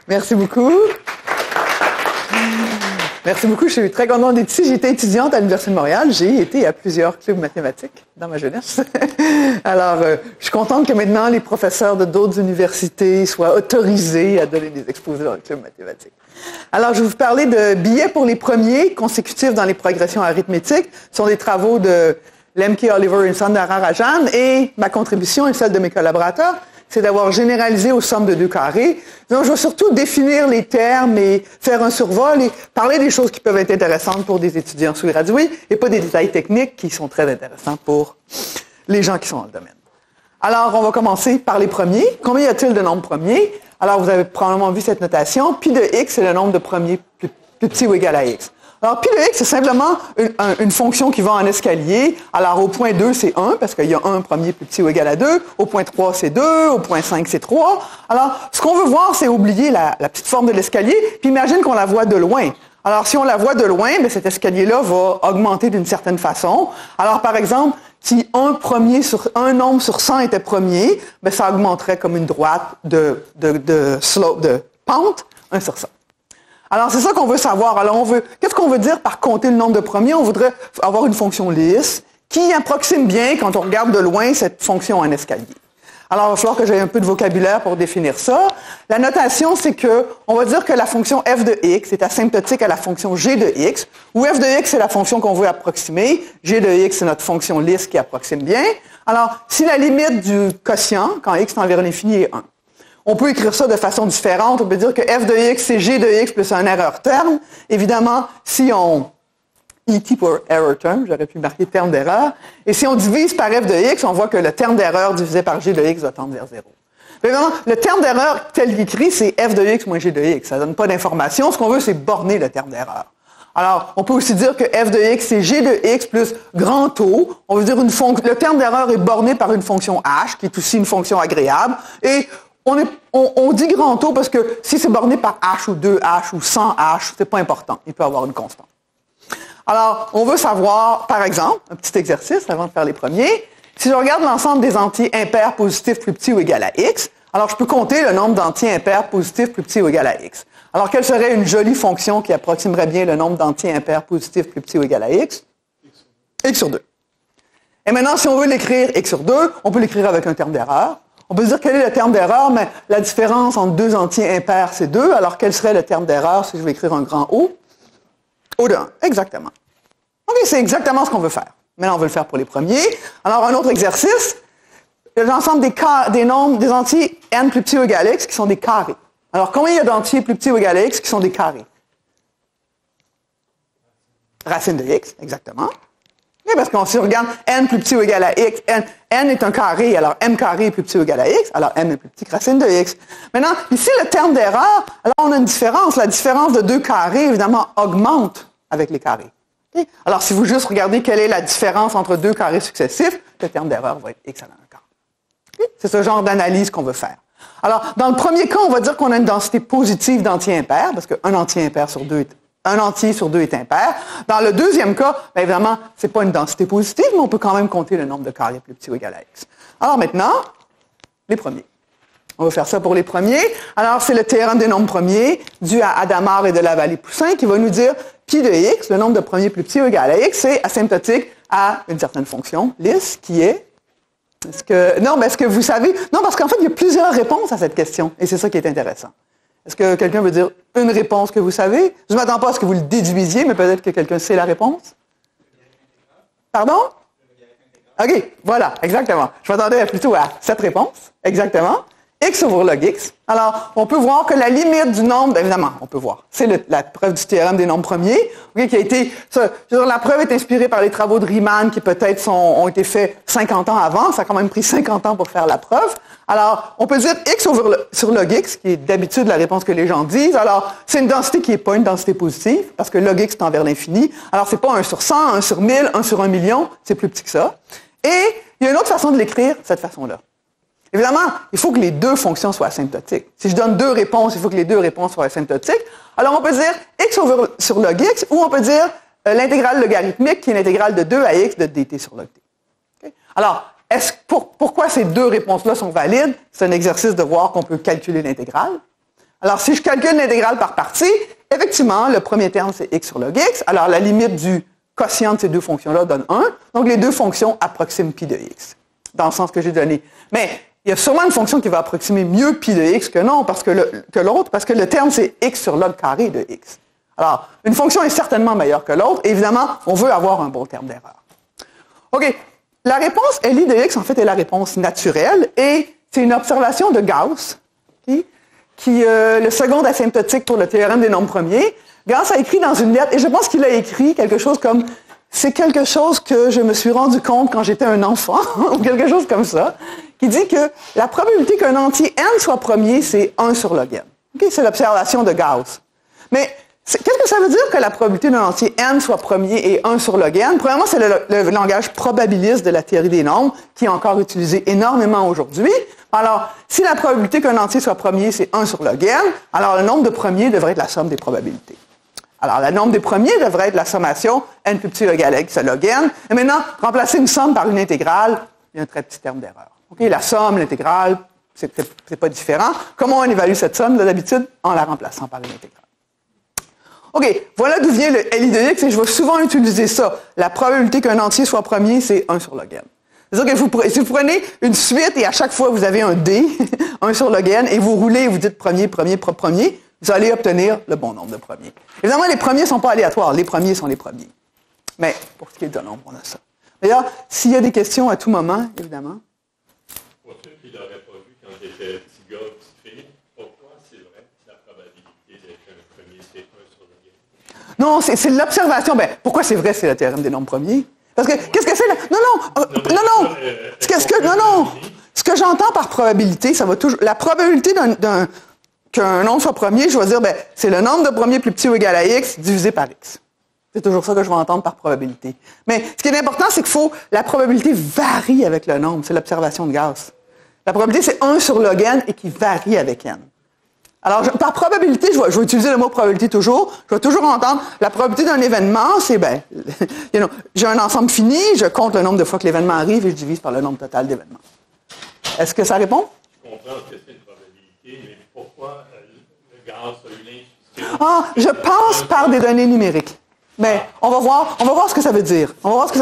Merci beaucoup. Merci beaucoup. Je suis très contente d'être ici. J'étais étudiante à l'Université de Montréal. J'ai été à plusieurs clubs mathématiques dans ma jeunesse. Alors, je suis contente que maintenant les professeurs de d'autres universités soient autorisés à donner des exposés dans le club mathématique. Alors, je vais vous parler de billets pour les premiers consécutifs dans les progressions arithmétiques. Ce sont des travaux de Lemke, Oliver et Sundara Rajan. Et ma contribution et celle de mes collaborateurs, c'est d'avoir généralisé aux sommes de 2 carrés. Donc, je vais surtout définir les termes et faire un survol et parler des choses qui peuvent être intéressantes pour des étudiants sous-gradués et pas des détails techniques qui sont très intéressants pour les gens qui sont dans le domaine. Alors, on va commencer par les premiers. Combien y a-t-il de nombres premiers? Alors, vous avez probablement vu cette notation. Pi de x, c'est le nombre de premiers plus petit ou égal à x. Alors, pi de x, c'est simplement une fonction qui va en escalier. Alors, au point 2, c'est 1, parce qu'il y a un premier plus petit ou égal à 2. Au point 3, c'est 2. Au point 5, c'est 3. Alors, ce qu'on veut voir, c'est oublier la petite forme de l'escalier, puis imagine qu'on la voit de loin. Alors, si on la voit de loin, bien, cet escalier-là va augmenter d'une certaine façon. Alors, par exemple, si un nombre sur 100 était premier, bien, ça augmenterait comme une droite de slope, de pente, 1 sur 100. Alors, c'est ça qu'on veut savoir. Alors, qu'est-ce qu'on veut dire par compter le nombre de premiers? On voudrait avoir une fonction lisse qui approxime bien, quand on regarde de loin, cette fonction en escalier. Alors, il va falloir que j'aie un peu de vocabulaire pour définir ça. La notation, c'est on va dire que la fonction f de x est asymptotique à la fonction g de x, où f de x, c'est la fonction qu'on veut approximer. G de x, c'est notre fonction lisse qui approxime bien. Alors, si la limite du quotient, quand x tend vers l'infini, est 1. On peut écrire ça de façon différente. On peut dire que f de x, c'est g de x plus un erreur terme. Évidemment, si on... ET pour error term, j'aurais pu marquer terme d'erreur. Et si on divise par f de x, on voit que le terme d'erreur divisé par g de x va tendre vers 0. Évidemment, le terme d'erreur tel qu'écrit, c'est f de x moins g de x. Ça ne donne pas d'information. Ce qu'on veut, c'est borner le terme d'erreur. Alors, on peut aussi dire que f de x, c'est g de x plus grand O. On veut dire le terme d'erreur est borné par une fonction h, qui est aussi une fonction agréable. Et on dit grand O parce que si c'est borné par h ou 2h ou 100h, c'est pas important. Il peut avoir une constante. Alors, on veut savoir, par exemple, un petit exercice avant de faire les premiers. Si je regarde l'ensemble des entiers impairs positifs plus petits ou égal à x, alors je peux compter le nombre d'entiers impairs positifs plus petits ou égal à x. Alors, quelle serait une jolie fonction qui approximerait bien le nombre d'entiers impairs positifs plus petits ou égal à x? X sur 2. Et maintenant, si on veut l'écrire x sur 2, on peut l'écrire avec un terme d'erreur. On peut dire quel est le terme d'erreur, mais la différence entre deux entiers impairs, c'est 2. Alors, quel serait le terme d'erreur si je veux écrire un grand O? O de 1, exactement. OK, c'est exactement ce qu'on veut faire. Maintenant, on veut le faire pour les premiers. Alors, un autre exercice, l'ensemble des entiers n plus petits ou égal à x qui sont des carrés. Alors, combien il y a d'entiers plus petits ou égal à x qui sont des carrés? Racine de x, exactement. Oui, parce qu'on si on regarde n plus petit ou égal à x, n est un carré, alors m carré est plus petit ou égal à x, alors m est plus petit que racine de x. Maintenant, ici, le terme d'erreur, alors on a une différence. La différence de 2 carrés, évidemment, augmente avec les carrés. Okay? Alors, si vous juste regardez quelle est la différence entre 2 carrés successifs, le terme d'erreur va être x à 1 quart. Okay? C'est ce genre d'analyse qu'on veut faire. Alors, dans le premier cas, on va dire qu'on a une densité positive d'entiers impairs, parce qu'un entier impair sur 2 un entier sur 2 est impair. Dans le deuxième cas, bien évidemment, c'est pas une densité positive, mais on peut quand même compter le nombre de carrés plus petit ou égal à x. Alors maintenant, les premiers. On va faire ça pour les premiers. Alors, c'est le théorème des nombres premiers, dû à Hadamard et de la Vallée-Poussin, qui va nous dire pi de x, le nombre de premiers plus petit ou égal à x, c'est asymptotique à une certaine fonction lisse, qui est... est-ce que vous savez... Non, parce qu'en fait, il y a plusieurs réponses à cette question, et c'est ça qui est intéressant. Est-ce que quelqu'un veut dire une réponse que vous savez? Je ne m'attends pas à ce que vous le déduisiez, mais peut-être que quelqu'un sait la réponse. Pardon? OK, voilà, exactement. Je m'attendais plutôt à cette réponse, exactement. X over log x. Alors, on peut voir que la limite du nombre, évidemment, on peut voir. C'est la preuve du théorème des nombres premiers, okay, qui a été... la preuve est inspirée par les travaux de Riemann qui peut-être ont été faits 50 ans avant. Ça a quand même pris 50 ans pour faire la preuve. Alors, on peut dire x sur log x, qui est d'habitude la réponse que les gens disent. Alors, c'est une densité qui n'est pas une densité positive, parce que log x tend vers l'infini. Alors, c'est pas 1 sur 100, 1 sur 1000, 1 sur 1 million, c'est plus petit que ça. Et il y a une autre façon de l'écrire, cette façon-là. Évidemment, il faut que les deux fonctions soient asymptotiques. Si je donne 2 réponses, il faut que les 2 réponses soient asymptotiques. Alors, on peut dire x sur log x, ou on peut dire l'intégrale logarithmique, qui est l'intégrale de 2 à x de dt sur log t. Okay? Alors, pourquoi ces 2 réponses-là sont valides? C'est un exercice de voir qu'on peut calculer l'intégrale. Alors, si je calcule l'intégrale par partie, effectivement, le premier terme, c'est x sur log x. Alors, la limite du quotient de ces deux fonctions-là donne 1. Donc, les deux fonctions approximent pi de x, dans le sens que j'ai donné. Mais il y a sûrement une fonction qui va approximer mieux pi de x que l'autre, parce que le terme, c'est x sur log carré de x. Alors, une fonction est certainement meilleure que l'autre. Évidemment, on veut avoir un bon terme d'erreur. OK. La réponse Li de x, en fait, est la réponse naturelle, et c'est une observation de Gauss, le second asymptotique pour le théorème des nombres premiers. Gauss a écrit dans une lettre, et je pense qu'il a écrit quelque chose comme « c'est quelque chose que je me suis rendu compte quand j'étais un enfant », ou quelque chose comme ça, qui dit que la probabilité qu'un entier n soit premier, c'est 1 sur log n. Okay? C'est l'observation de Gauss. Mais qu'est-ce que ça veut dire que la probabilité d'un entier n soit premier et 1 sur log n? Premièrement, c'est le langage probabiliste de la théorie des nombres, qui est encore utilisé énormément aujourd'hui. Alors, si la probabilité qu'un entier soit premier, c'est 1 sur log n, alors le nombre de premiers devrait être la somme des probabilités. Alors, le nombre des premiers devrait être la sommation n plus petit égal à x à log n. Et maintenant, remplacer une somme par une intégrale, il y a un très petit terme d'erreur. Okay? La somme, l'intégrale, c'est pas différent. Comment on évalue cette somme, d'habitude? En la remplaçant par une intégrale. OK, voilà d'où vient le Li de x, et je vais souvent utiliser ça. La probabilité qu'un entier soit premier, c'est 1 sur log n. C'est-à-dire que si vous prenez une suite et à chaque fois vous avez un d, 1 sur log n, et vous roulez et vous dites premier, vous allez obtenir le bon nombre de premiers. Évidemment, les premiers ne sont pas aléatoires. Les premiers sont les premiers. Mais pour ce qui est de nombre, on a ça. D'ailleurs, s'il y a des questions à tout moment, évidemment. Pour ceux qui ne l'auraient pas vu quand j'étais petit gars, petite fille, pourquoi c'est vrai que la probabilité d'être un premier, c'est 1 sur log n? Non, c'est l'observation. Ben, pourquoi c'est vrai, c'est le théorème des nombres premiers? Parce que, qu'est-ce que c'est? Non. Ce que j'entends par probabilité, ça va toujours. La probabilité qu'un nombre soit premier, je vais dire, ben, c'est le nombre de premiers plus petit ou égal à x divisé par x. C'est toujours ça que je vais entendre par probabilité. Mais ce qui est important, c'est la probabilité varie avec le nombre. C'est l'observation de Gauss. La probabilité, c'est 1 sur log n et qui varie avec n. Alors, par probabilité, je vais utiliser le mot probabilité toujours. Je vais toujours entendre la probabilité d'un événement, c'est, j'ai un ensemble fini, je compte le nombre de fois que l'événement arrive et je divise par le nombre total d'événements. Est-ce que ça répond? Je comprends ce que c'est une probabilité, mais pourquoi le Gauss a eu l'intuition? Je pense par des données numériques. Mais on va voir ce que ça veut dire. Parce que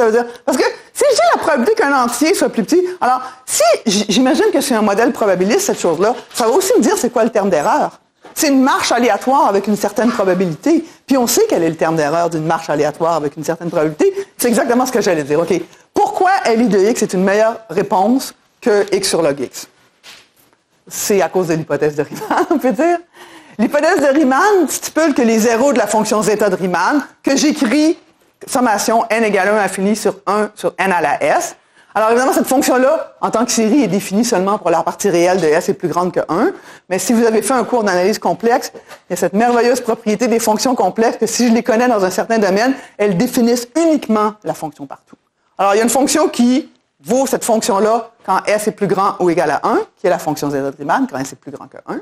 si je dis la probabilité qu'un entier soit plus petit, alors si j'imagine que c'est un modèle probabiliste, cette chose-là, ça va aussi me dire c'est quoi le terme d'erreur. C'est une marche aléatoire avec une certaine probabilité. Puis on sait quel est le terme d'erreur d'une marche aléatoire avec une certaine probabilité. C'est exactement ce que j'allais dire. OK. Pourquoi Li de x est une meilleure réponse que x sur log x? C'est à cause de l'hypothèse de Riemann, on peut dire. L'hypothèse de Riemann stipule que les zéros de la fonction zeta de Riemann, que j'écris sommation n égale 1 infini sur 1 sur n à la s. Alors évidemment, cette fonction-là, en tant que série, est définie seulement pour la partie réelle de s est plus grande que 1. Mais si vous avez fait un cours d'analyse complexe, il y a cette merveilleuse propriété des fonctions complexes que si je les connais dans un certain domaine, elles définissent uniquement la fonction partout. Alors il y a une fonction qui vaut cette fonction-là quand s est plus grand ou égal à 1, qui est la fonction zeta de Riemann, quand s est plus grand que 1.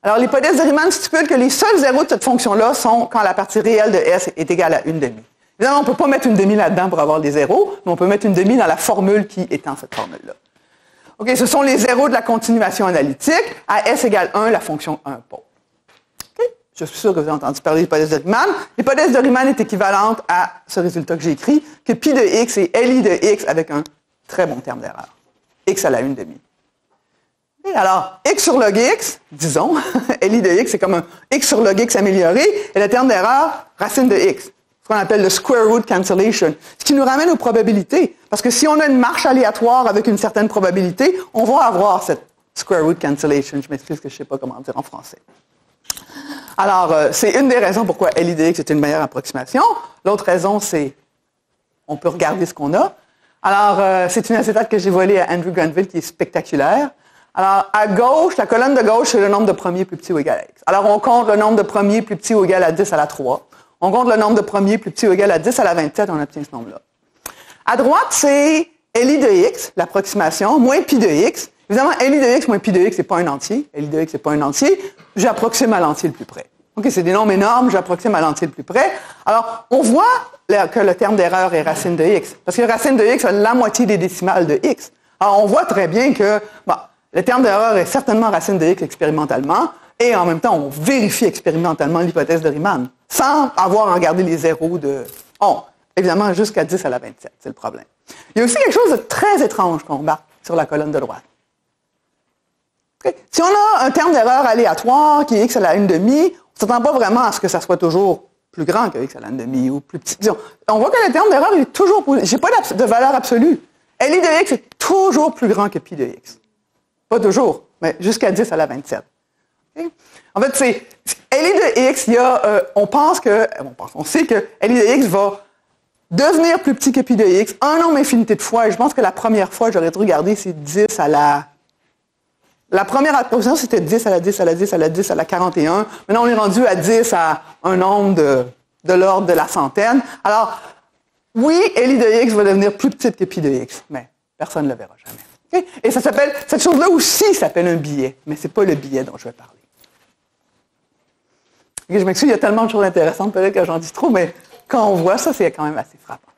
Alors, l'hypothèse de Riemann stipule que les seuls zéros de cette fonction-là sont quand la partie réelle de S est égale à une demi. Évidemment, on ne peut pas mettre une demi là-dedans pour avoir des zéros, mais on peut mettre une demi dans la formule qui étend cette formule-là. OK, ce sont les zéros de la continuation analytique. À S égale 1, la fonction 1 pôle. OK? Je suis sûr que vous avez entendu parler de l'hypothèse de Riemann. L'hypothèse de Riemann est équivalente à ce résultat que j'ai écrit, que pi de x est Li de x avec un très bon terme d'erreur. X à la une demi. Alors, x sur log x, disons, Li de x, c'est comme un x sur log x amélioré, et le terme d'erreur, racine de x, ce qu'on appelle le square root cancellation, ce qui nous ramène aux probabilités. Parce que si on a une marche aléatoire avec une certaine probabilité, on va avoir cette square root cancellation. Je m'excuse que je ne sais pas comment dire en français. Alors, c'est une des raisons pourquoi Li de x est une meilleure approximation. L'autre raison, c'est on peut regarder ce qu'on a. Alors, c'est une acétate que j'ai volée à Andrew Granville qui est spectaculaire. Alors, à gauche, la colonne de gauche, c'est le nombre de premiers plus petit ou égal à x. Alors, on compte le nombre de premiers plus petit ou égal à 10 à la 3. On compte le nombre de premiers plus petit ou égal à 10 à la 27, on obtient ce nombre-là. À droite, c'est Li de x, l'approximation, moins pi de x. Évidemment, Li de x moins pi de x, c'est pas un entier. Li de x, c'est pas un entier. J'approxime à l'entier le plus près. OK, c'est des nombres énormes, j'approxime à l'entier le plus près. Alors, on voit que le terme d'erreur est racine de x. Parce que racine de x a la moitié des décimales de x. Alors, on voit très bien que, le terme d'erreur est certainement racine de x expérimentalement. et en même temps, on vérifie expérimentalement l'hypothèse de Riemann, sans avoir à regarder les zéros de... Oh, évidemment, jusqu'à 10 à la 27, c'est le problème. Il y a aussi quelque chose de très étrange qu'on remarque sur la colonne de droite. Okay? Si on a un terme d'erreur aléatoire qui est x à la 1/2, on ne s'attend pas vraiment à ce que ça soit toujours plus grand que x à la 1/2 ou plus petit. On voit que le terme d'erreur est toujours... J'ai pas de valeur absolue. LI de x est toujours plus grand que pi de x. Pas toujours, mais jusqu'à 10 à la 27. Okay? En fait, c'est LI de x, on sait que LI de x va devenir plus petit que pi de x un nombre infini de fois. Et je pense que la première fois, j'aurais dû regarder, c'est 10 à la... La première approximation, c'était 10 à la 10 à la 10 à la 10 à la 41. Maintenant, on est rendu à 10 à un nombre de l'ordre de la centaine. Alors, oui, LI de x va devenir plus petite que pi de x, mais personne ne le verra jamais. Okay? Et cette chose-là aussi s'appelle un biais, mais ce n'est pas le biais dont je vais parler. Okay, je m'excuse, il y a tellement de choses intéressantes, peut-être que j'en dis trop, mais quand on voit ça, c'est quand même assez frappant.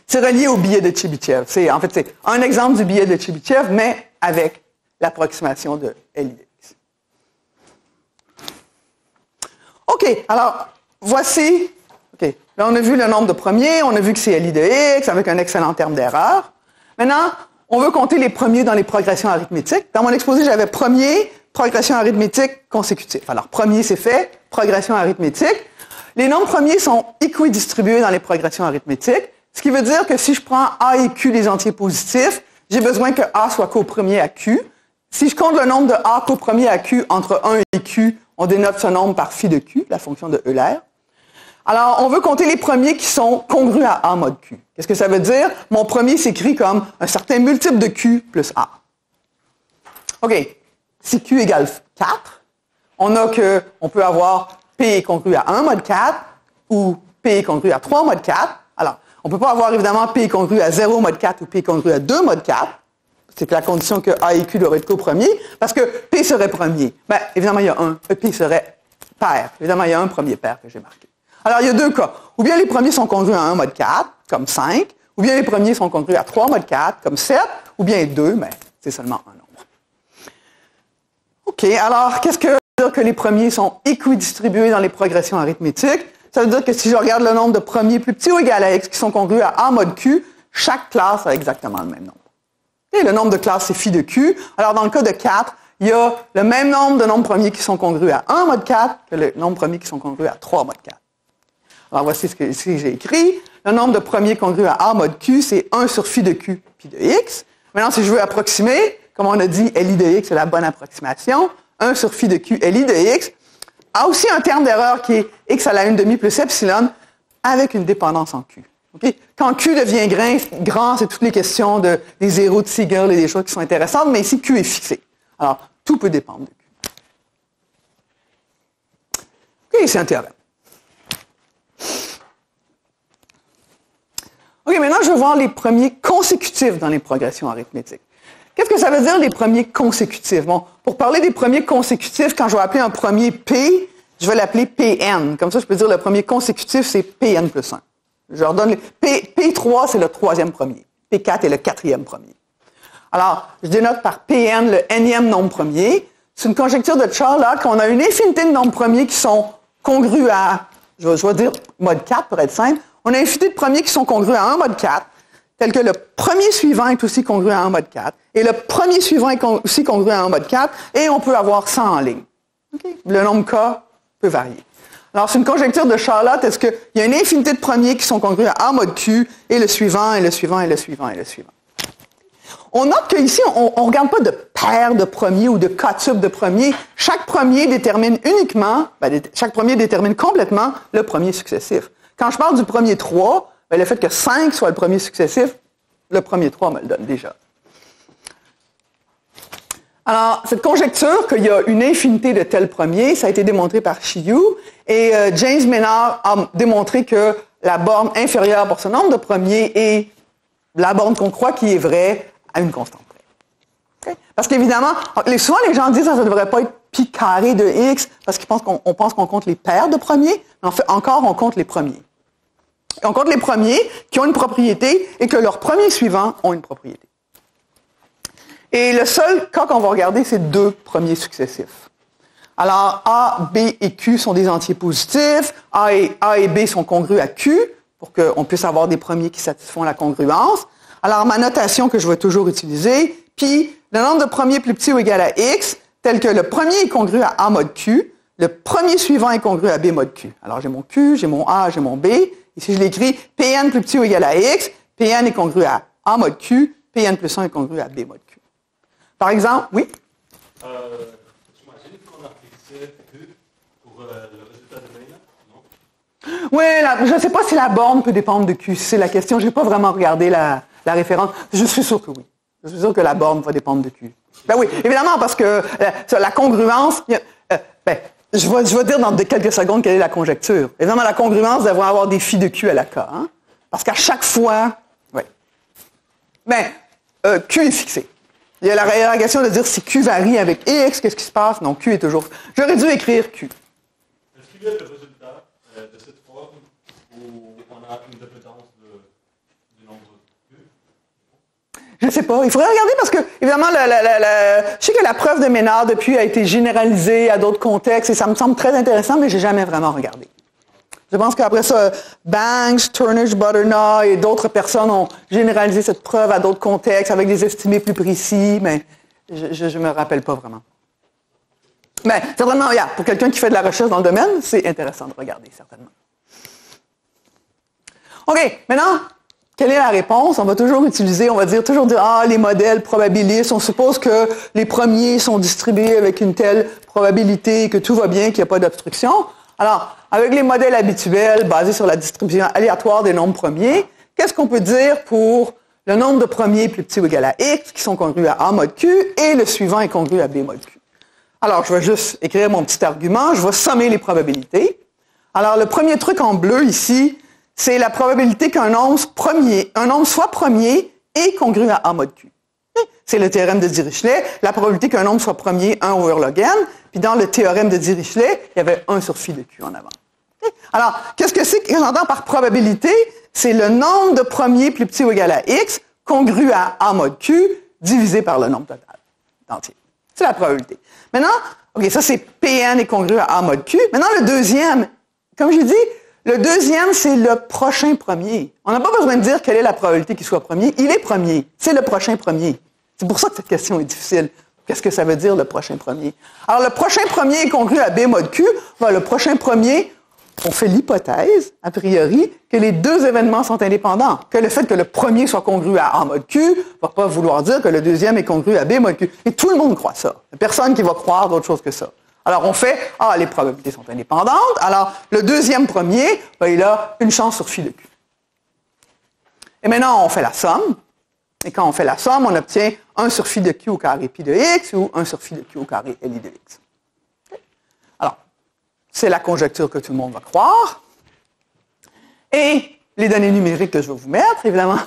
C'est relié au biais de Chebyshev. C'est un exemple du biais de Chebyshev, mais avec l'approximation de LI de x. OK, alors, voici... OK, là, on a vu le nombre de premiers, on a vu que c'est LI de x avec un excellent terme d'erreur. Maintenant, on veut compter les premiers dans les progressions arithmétiques. Dans mon exposé, j'avais premier, progression arithmétique consécutive. Alors, premier, c'est fait, progression arithmétique. Les nombres premiers sont équidistribués dans les progressions arithmétiques, ce qui veut dire que si je prends A et Q des entiers positifs, j'ai besoin que A soit copremier à Q. Si je compte le nombre de A copremier à Q entre 1 et Q, on dénote ce nombre par phi de Q, la fonction de Euler. Alors, on veut compter les premiers qui sont congrus à A mod Q. Qu'est-ce que ça veut dire? Mon premier s'écrit comme un certain multiple de Q plus A. OK. Si Q égale 4, on peut avoir P est congru à 1 mod 4 ou P est congru à 3 mod 4. Alors, on ne peut pas avoir évidemment P est congru à 0 mod 4 ou P est congru à 2 mod 4. C'est la condition que A et Q doivent être copremiers, parce que P serait premier. Bien, évidemment, il y a P serait pair. Évidemment, il y a un premier pair que j'ai marqué. Alors, il y a deux cas. Ou bien les premiers sont congrus à 1 mod 4, comme 5, ou bien les premiers sont congrus à 3 mod 4, comme 7, ou bien 2, mais c'est seulement un nombre. OK, alors, qu'est-ce que ça veut dire que les premiers sont équidistribués dans les progressions arithmétiques? Ça veut dire que si je regarde le nombre de premiers plus petits ou égal à x qui sont congrus à A mod Q, chaque classe a exactement le même nombre. Et le nombre de classes, c'est phi de Q. Alors, dans le cas de 4, il y a le même nombre de nombres premiers qui sont congrus à 1 mod 4 que le nombre premiers qui sont congrus à 3 mod 4. Alors, voici ce que j'ai écrit. Le nombre de premiers congrus à A mod Q, c'est 1 sur phi de Q, pi de x. Maintenant, si je veux approximer, comme on a dit, LI de x, c'est la bonne approximation. 1 sur phi de Q, LI de x, a aussi un terme d'erreur qui est x à la 1/2 plus epsilon, avec une dépendance en Q. Okay? Quand Q devient grand, c'est toutes les questions des zéros de Siegel et des choses qui sont intéressantes, mais ici, Q est fixé. Alors, tout peut dépendre de Q. OK, c'est un théorème. OK, maintenant, je vais voir les premiers consécutifs dans les progressions arithmétiques. Qu'est-ce que ça veut dire, les premiers consécutifs? Bon, pour parler des premiers consécutifs, quand je vais appeler un premier P, je vais l'appeler Pn. Comme ça, je peux dire le premier consécutif, c'est Pn plus 1. Je leur donne P3, c'est le troisième premier. P4 est le quatrième premier. Alors, je dénote par Pn le nème nombre premier. C'est une conjecture de Charlock. On a une infinité de nombres premiers qui sont congrus à, je vais dire mode 4 pour être simple. On a une infinité de premiers qui sont congrus à 1 mode 4, tel que le premier suivant est aussi congru à 1 mode 4, et le premier suivant est aussi congru à 1 mode 4, et on peut avoir 100 en ligne. Okay? Le nombre K peut varier. Alors, c'est une conjecture de Charlotte. Est-ce qu'il y a une infinité de premiers qui sont congrus à A mod Q, et le suivant, et le suivant, et le suivant, et le suivant. On note qu'ici, on ne regarde pas de paire de premiers ou de K-tube de premiers. Chaque premier détermine uniquement, chaque premier détermine complètement le premier successif. Quand je parle du premier 3, le fait que 5 soit le premier successif, le premier 3 me le donne déjà. Alors, cette conjecture qu'il y a une infinité de tels premiers, ça a été démontré par Chiu, et James Maynard a démontré que la borne inférieure pour ce nombre de premiers est la borne qu'on croit qui est vraie à une constante près. Okay? Parce qu'évidemment, souvent les gens disent que ça ne devrait pas être pi carré de x, parce qu'ils pensent qu'on compte les paires de premiers, mais en fait, encore, on compte les premiers. Et on compte les premiers qui ont une propriété et que leurs premiers suivants ont une propriété. Et le seul cas qu'on va regarder, c'est 2 premiers successifs. Alors, A, B et Q sont des entiers positifs. A et B sont congrus à Q pour qu'on puisse avoir des premiers qui satisfont la congruence. Alors, ma notation que je vais toujours utiliser, puis le nombre de premiers plus petit ou égal à X, tel que le premier est congru à A mod Q, le premier suivant est congru à B mod Q. Alors, j'ai mon Q, j'ai mon A, j'ai mon B. Ici, je l'écris Pn plus petit ou égal à X, Pn est congru à A mod Q, Pn plus 1 est congru à B mod Q. Par exemple, oui? J'imagine qu'on a fixé Q pour le résultat de Maynard, non? Oui, je ne sais pas si la borne peut dépendre de Q. C'est la question. Je n'ai pas vraiment regardé la référence. Je suis sûr que oui. Je suis sûr que la borne va dépendre de Q. Ben oui, évidemment, parce que la congruence... je vais dire dans quelques secondes quelle est la conjecture. Évidemment, la congruence devrait avoir des phi de Q à la K. Hein? Parce qu'à chaque fois... Oui. Mais Q est fixé. Il y a la question de dire si Q varie avec X, qu'est-ce qui se passe? Non, Q est toujours... J'aurais dû écrire Q. Est-ce qu'il y a le résultat de cette forme où on a une dépendance du nombre Q? Je ne sais pas. Il faudrait regarder parce que, évidemment, je sais que la preuve de Maynard depuis a été généralisée à d'autres contextes et ça me semble très intéressant, mais je n'ai jamais vraiment regardé. Je pense qu'après ça, Banks, Turnish, Butternut et d'autres personnes ont généralisé cette preuve à d'autres contextes avec des estimés plus précis, mais je ne me rappelle pas vraiment. Mais certainement, pour quelqu'un qui fait de la recherche dans le domaine, c'est intéressant de regarder, certainement. OK, maintenant, quelle est la réponse? On va toujours dire, les modèles probabilistes, on suppose que les premiers sont distribués avec une telle probabilité, que tout va bien, qu'il n'y a pas d'obstruction. Alors, avec les modèles habituels basés sur la distribution aléatoire des nombres premiers, qu'est-ce qu'on peut dire pour le nombre de premiers plus petit ou égal à X qui sont congrus à A mod Q et le suivant est congru à B mod Q? Alors, je vais juste écrire mon petit argument, je vais sommer les probabilités. Alors, le premier truc en bleu ici, c'est la probabilité qu'un nombre soit premier et congru à A mod Q. C'est le théorème de Dirichlet. La probabilité qu'un nombre soit premier, 1 over log n. Puis dans le théorème de Dirichlet, il y avait 1 sur phi de Q en avant. Alors, qu'est-ce que c'est que j'entends par probabilité? C'est le nombre de premiers plus petit ou égal à X congru à A mod Q divisé par le nombre total entier. C'est la probabilité. Maintenant, OK, ça c'est Pn est congru à A mod Q. Maintenant, le deuxième, comme j'ai dit, le deuxième, c'est le prochain premier. On n'a pas besoin de dire quelle est la probabilité qu'il soit premier. Il est premier. C'est le prochain premier. C'est pour ça que cette question est difficile. Qu'est-ce que ça veut dire, le prochain premier? Alors, le prochain premier est congru à B mod Q. Le prochain premier, on fait l'hypothèse, a priori, que les deux événements sont indépendants. Que le fait que le premier soit congru à A mod Q ne va pas vouloir dire que le deuxième est congru à B mod Q. Et tout le monde croit ça. Il n'y a personne qui va croire d'autre chose que ça. Alors, on fait, les probabilités sont indépendantes. Alors, le deuxième premier, il a une chance sur phi de Q. Et maintenant, on fait la somme. Et quand on fait la somme, on obtient 1 sur phi de Q au carré pi de X ou 1 sur phi de Q au carré Li de X. Alors, c'est la conjecture que tout le monde va croire. Et les données numériques que je vais vous mettre, évidemment,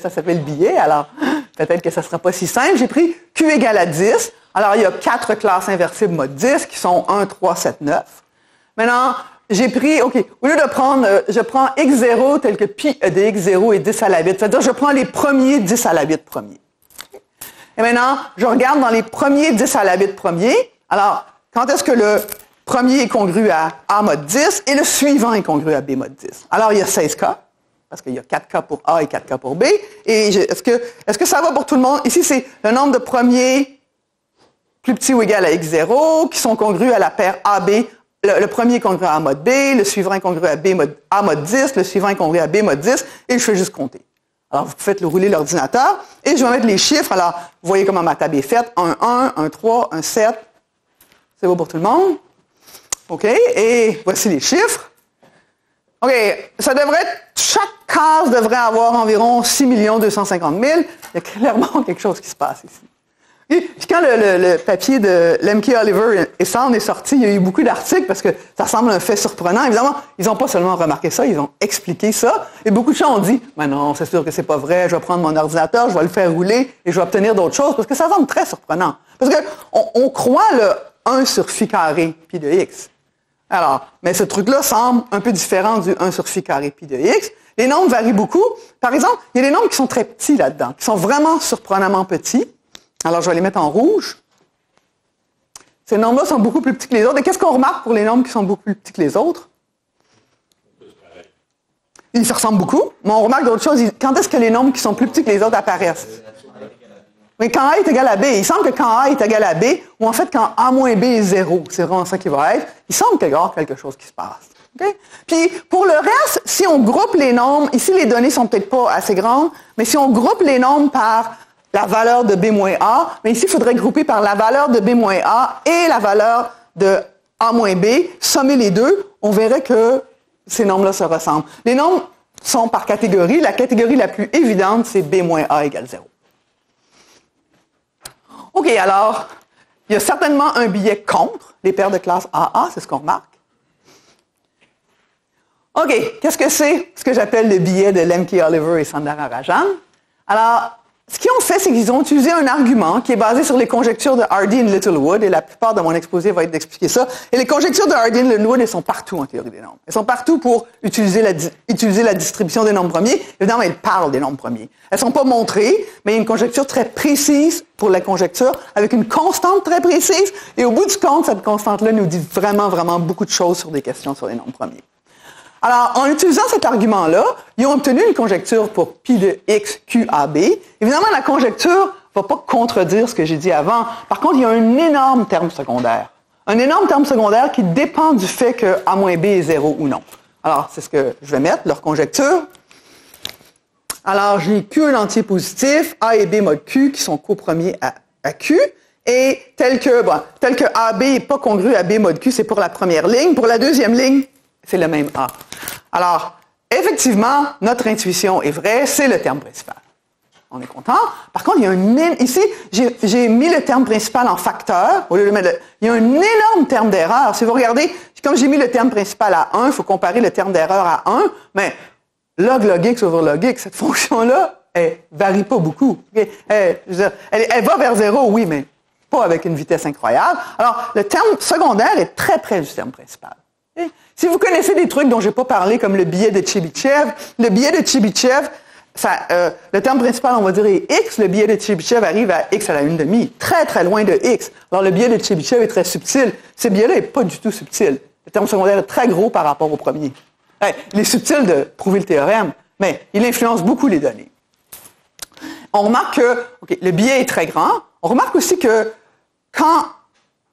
ça s'appelle billet, alors peut-être que ça ne sera pas si simple. J'ai pris Q égale à 10. Alors, il y a 4 classes inversibles mod 10 qui sont 1, 3, 7, 9. Maintenant, j'ai pris, au lieu de prendre, je prends x0 tel que pi de x0 est 10 à la bit. C'est-à-dire, je prends les premiers 10 à la bit premiers. Et maintenant, je regarde dans les premiers 10 à la bit premiers. Alors, quand est-ce que le premier est congru à A mod 10 et le suivant est congru à B mod 10? Alors, il y a 16 cas, parce qu'il y a 4 cas pour A et 4 cas pour B. Et est-ce que ça va pour tout le monde? Ici, c'est le nombre de premiers plus petit ou égal à x0 qui sont congrus à la paire AB. Le premier est congru à A mod B, le suivant est congru à A mod 10, le suivant est congru à B mod 10, et je fais juste compter. Alors, vous faites rouler l'ordinateur, et je vais mettre les chiffres. Alors, vous voyez comment ma table est faite. 1, 1, 1, 3, 1, 7. C'est beau pour tout le monde? OK, et voici les chiffres. OK, chaque case devrait avoir environ 6 250 000. Il y a clairement quelque chose qui se passe ici. Et puis quand le papier de Lemke, Oliver et Sand est sorti, il y a eu beaucoup d'articles parce que ça semble un fait surprenant. Évidemment, ils n'ont pas seulement remarqué ça, ils ont expliqué ça. Et beaucoup de gens ont dit, « Mais non, c'est sûr que c'est pas vrai, je vais prendre mon ordinateur, je vais le faire rouler et je vais obtenir d'autres choses. » Parce que ça semble très surprenant. Parce qu'on croit le 1 sur phi carré pi de x. Alors, mais ce truc-là semble un peu différent du 1 sur phi carré pi de x. Les nombres varient beaucoup. Par exemple, il y a des nombres qui sont très petits là-dedans, qui sont vraiment surprenamment petits. Alors, je vais les mettre en rouge. Ces nombres-là sont beaucoup plus petits que les autres. Et qu'est-ce qu'on remarque pour les nombres qui sont beaucoup plus petits que les autres? Ils se ressemblent beaucoup, mais on remarque d'autres choses. Quand est-ce que les nombres qui sont plus petits que les autres apparaissent? Oui, quand A est égal à B. Il semble que quand A est égal à B, ou en fait quand A moins B est 0, c'est vraiment ça qui va être, il semble qu'il y a quelque chose qui se passe. Okay? Puis, pour le reste, si on groupe les nombres, ici les données sont peut-être pas assez grandes, mais si on groupe les nombres par la valeur de B moins A, mais ici, il faudrait grouper par la valeur de B moins A et la valeur de A moins B, sommer les deux, on verrait que ces nombres-là se ressemblent. Les nombres sont par catégorie. La catégorie la plus évidente, c'est B moins A égale 0. OK, alors, il y a certainement un biais contre les paires de classe AA, c'est ce qu'on remarque. OK, qu'est-ce que c'est ce que j'appelle le biais de Lemke-Oliver et Sundararajan? Alors, ce qu'ils ont fait, c'est qu'ils ont utilisé un argument qui est basé sur les conjectures de Hardy et Littlewood, et la plupart de mon exposé va être d'expliquer ça. Et les conjectures de Hardy et Littlewood, elles sont partout en théorie des nombres. Elles sont partout pour utiliser la distribution des nombres premiers. Évidemment, elles parlent des nombres premiers. Elles ne sont pas montrées, mais il y a une conjecture très précise pour la conjecture, avec une constante très précise. Et au bout du compte, cette constante-là nous dit vraiment, vraiment beaucoup de choses sur des questions sur les nombres premiers. Alors, en utilisant cet argument-là, ils ont obtenu une conjecture pour pi de x QAB. Évidemment, la conjecture ne va pas contredire ce que j'ai dit avant. Par contre, il y a un énorme terme secondaire. Un énorme terme secondaire qui dépend du fait que A moins B est 0 ou non. Alors, c'est ce que je vais mettre, leur conjecture. Alors, j'ai Q un entier positif, A et B mod Q qui sont copremiers à Q. Et tel que AB n'est pas congru à B mod Q, c'est pour la première ligne. Pour la deuxième ligne, c'est le même A. Alors, effectivement, notre intuition est vraie, c'est le terme principal. On est content. Par contre, il y a ici, j'ai mis le terme principal en facteur. Au lieu de mettre il y a un énorme terme d'erreur. Si vous regardez, comme j'ai mis le terme principal à 1, il faut comparer le terme d'erreur à 1, mais log x over log x, cette fonction-là, elle varie pas beaucoup. Elle va vers 0, oui, mais pas avec une vitesse incroyable. Alors, le terme secondaire est très près du terme principal. Si vous connaissez des trucs dont je n'ai pas parlé, comme le biais de Chebyshev, le biais de Chebyshev, le terme principal, on va dire, est x. Le biais de Chebyshev arrive à x à la 1/2, très, très loin de x. Alors, le biais de Chebyshev est très subtil. Ce biais-là n'est pas du tout subtil. Le terme secondaire est très gros par rapport au premier. Il est subtil de prouver le théorème, mais il influence beaucoup les données. On remarque que le biais est très grand. On remarque aussi que quand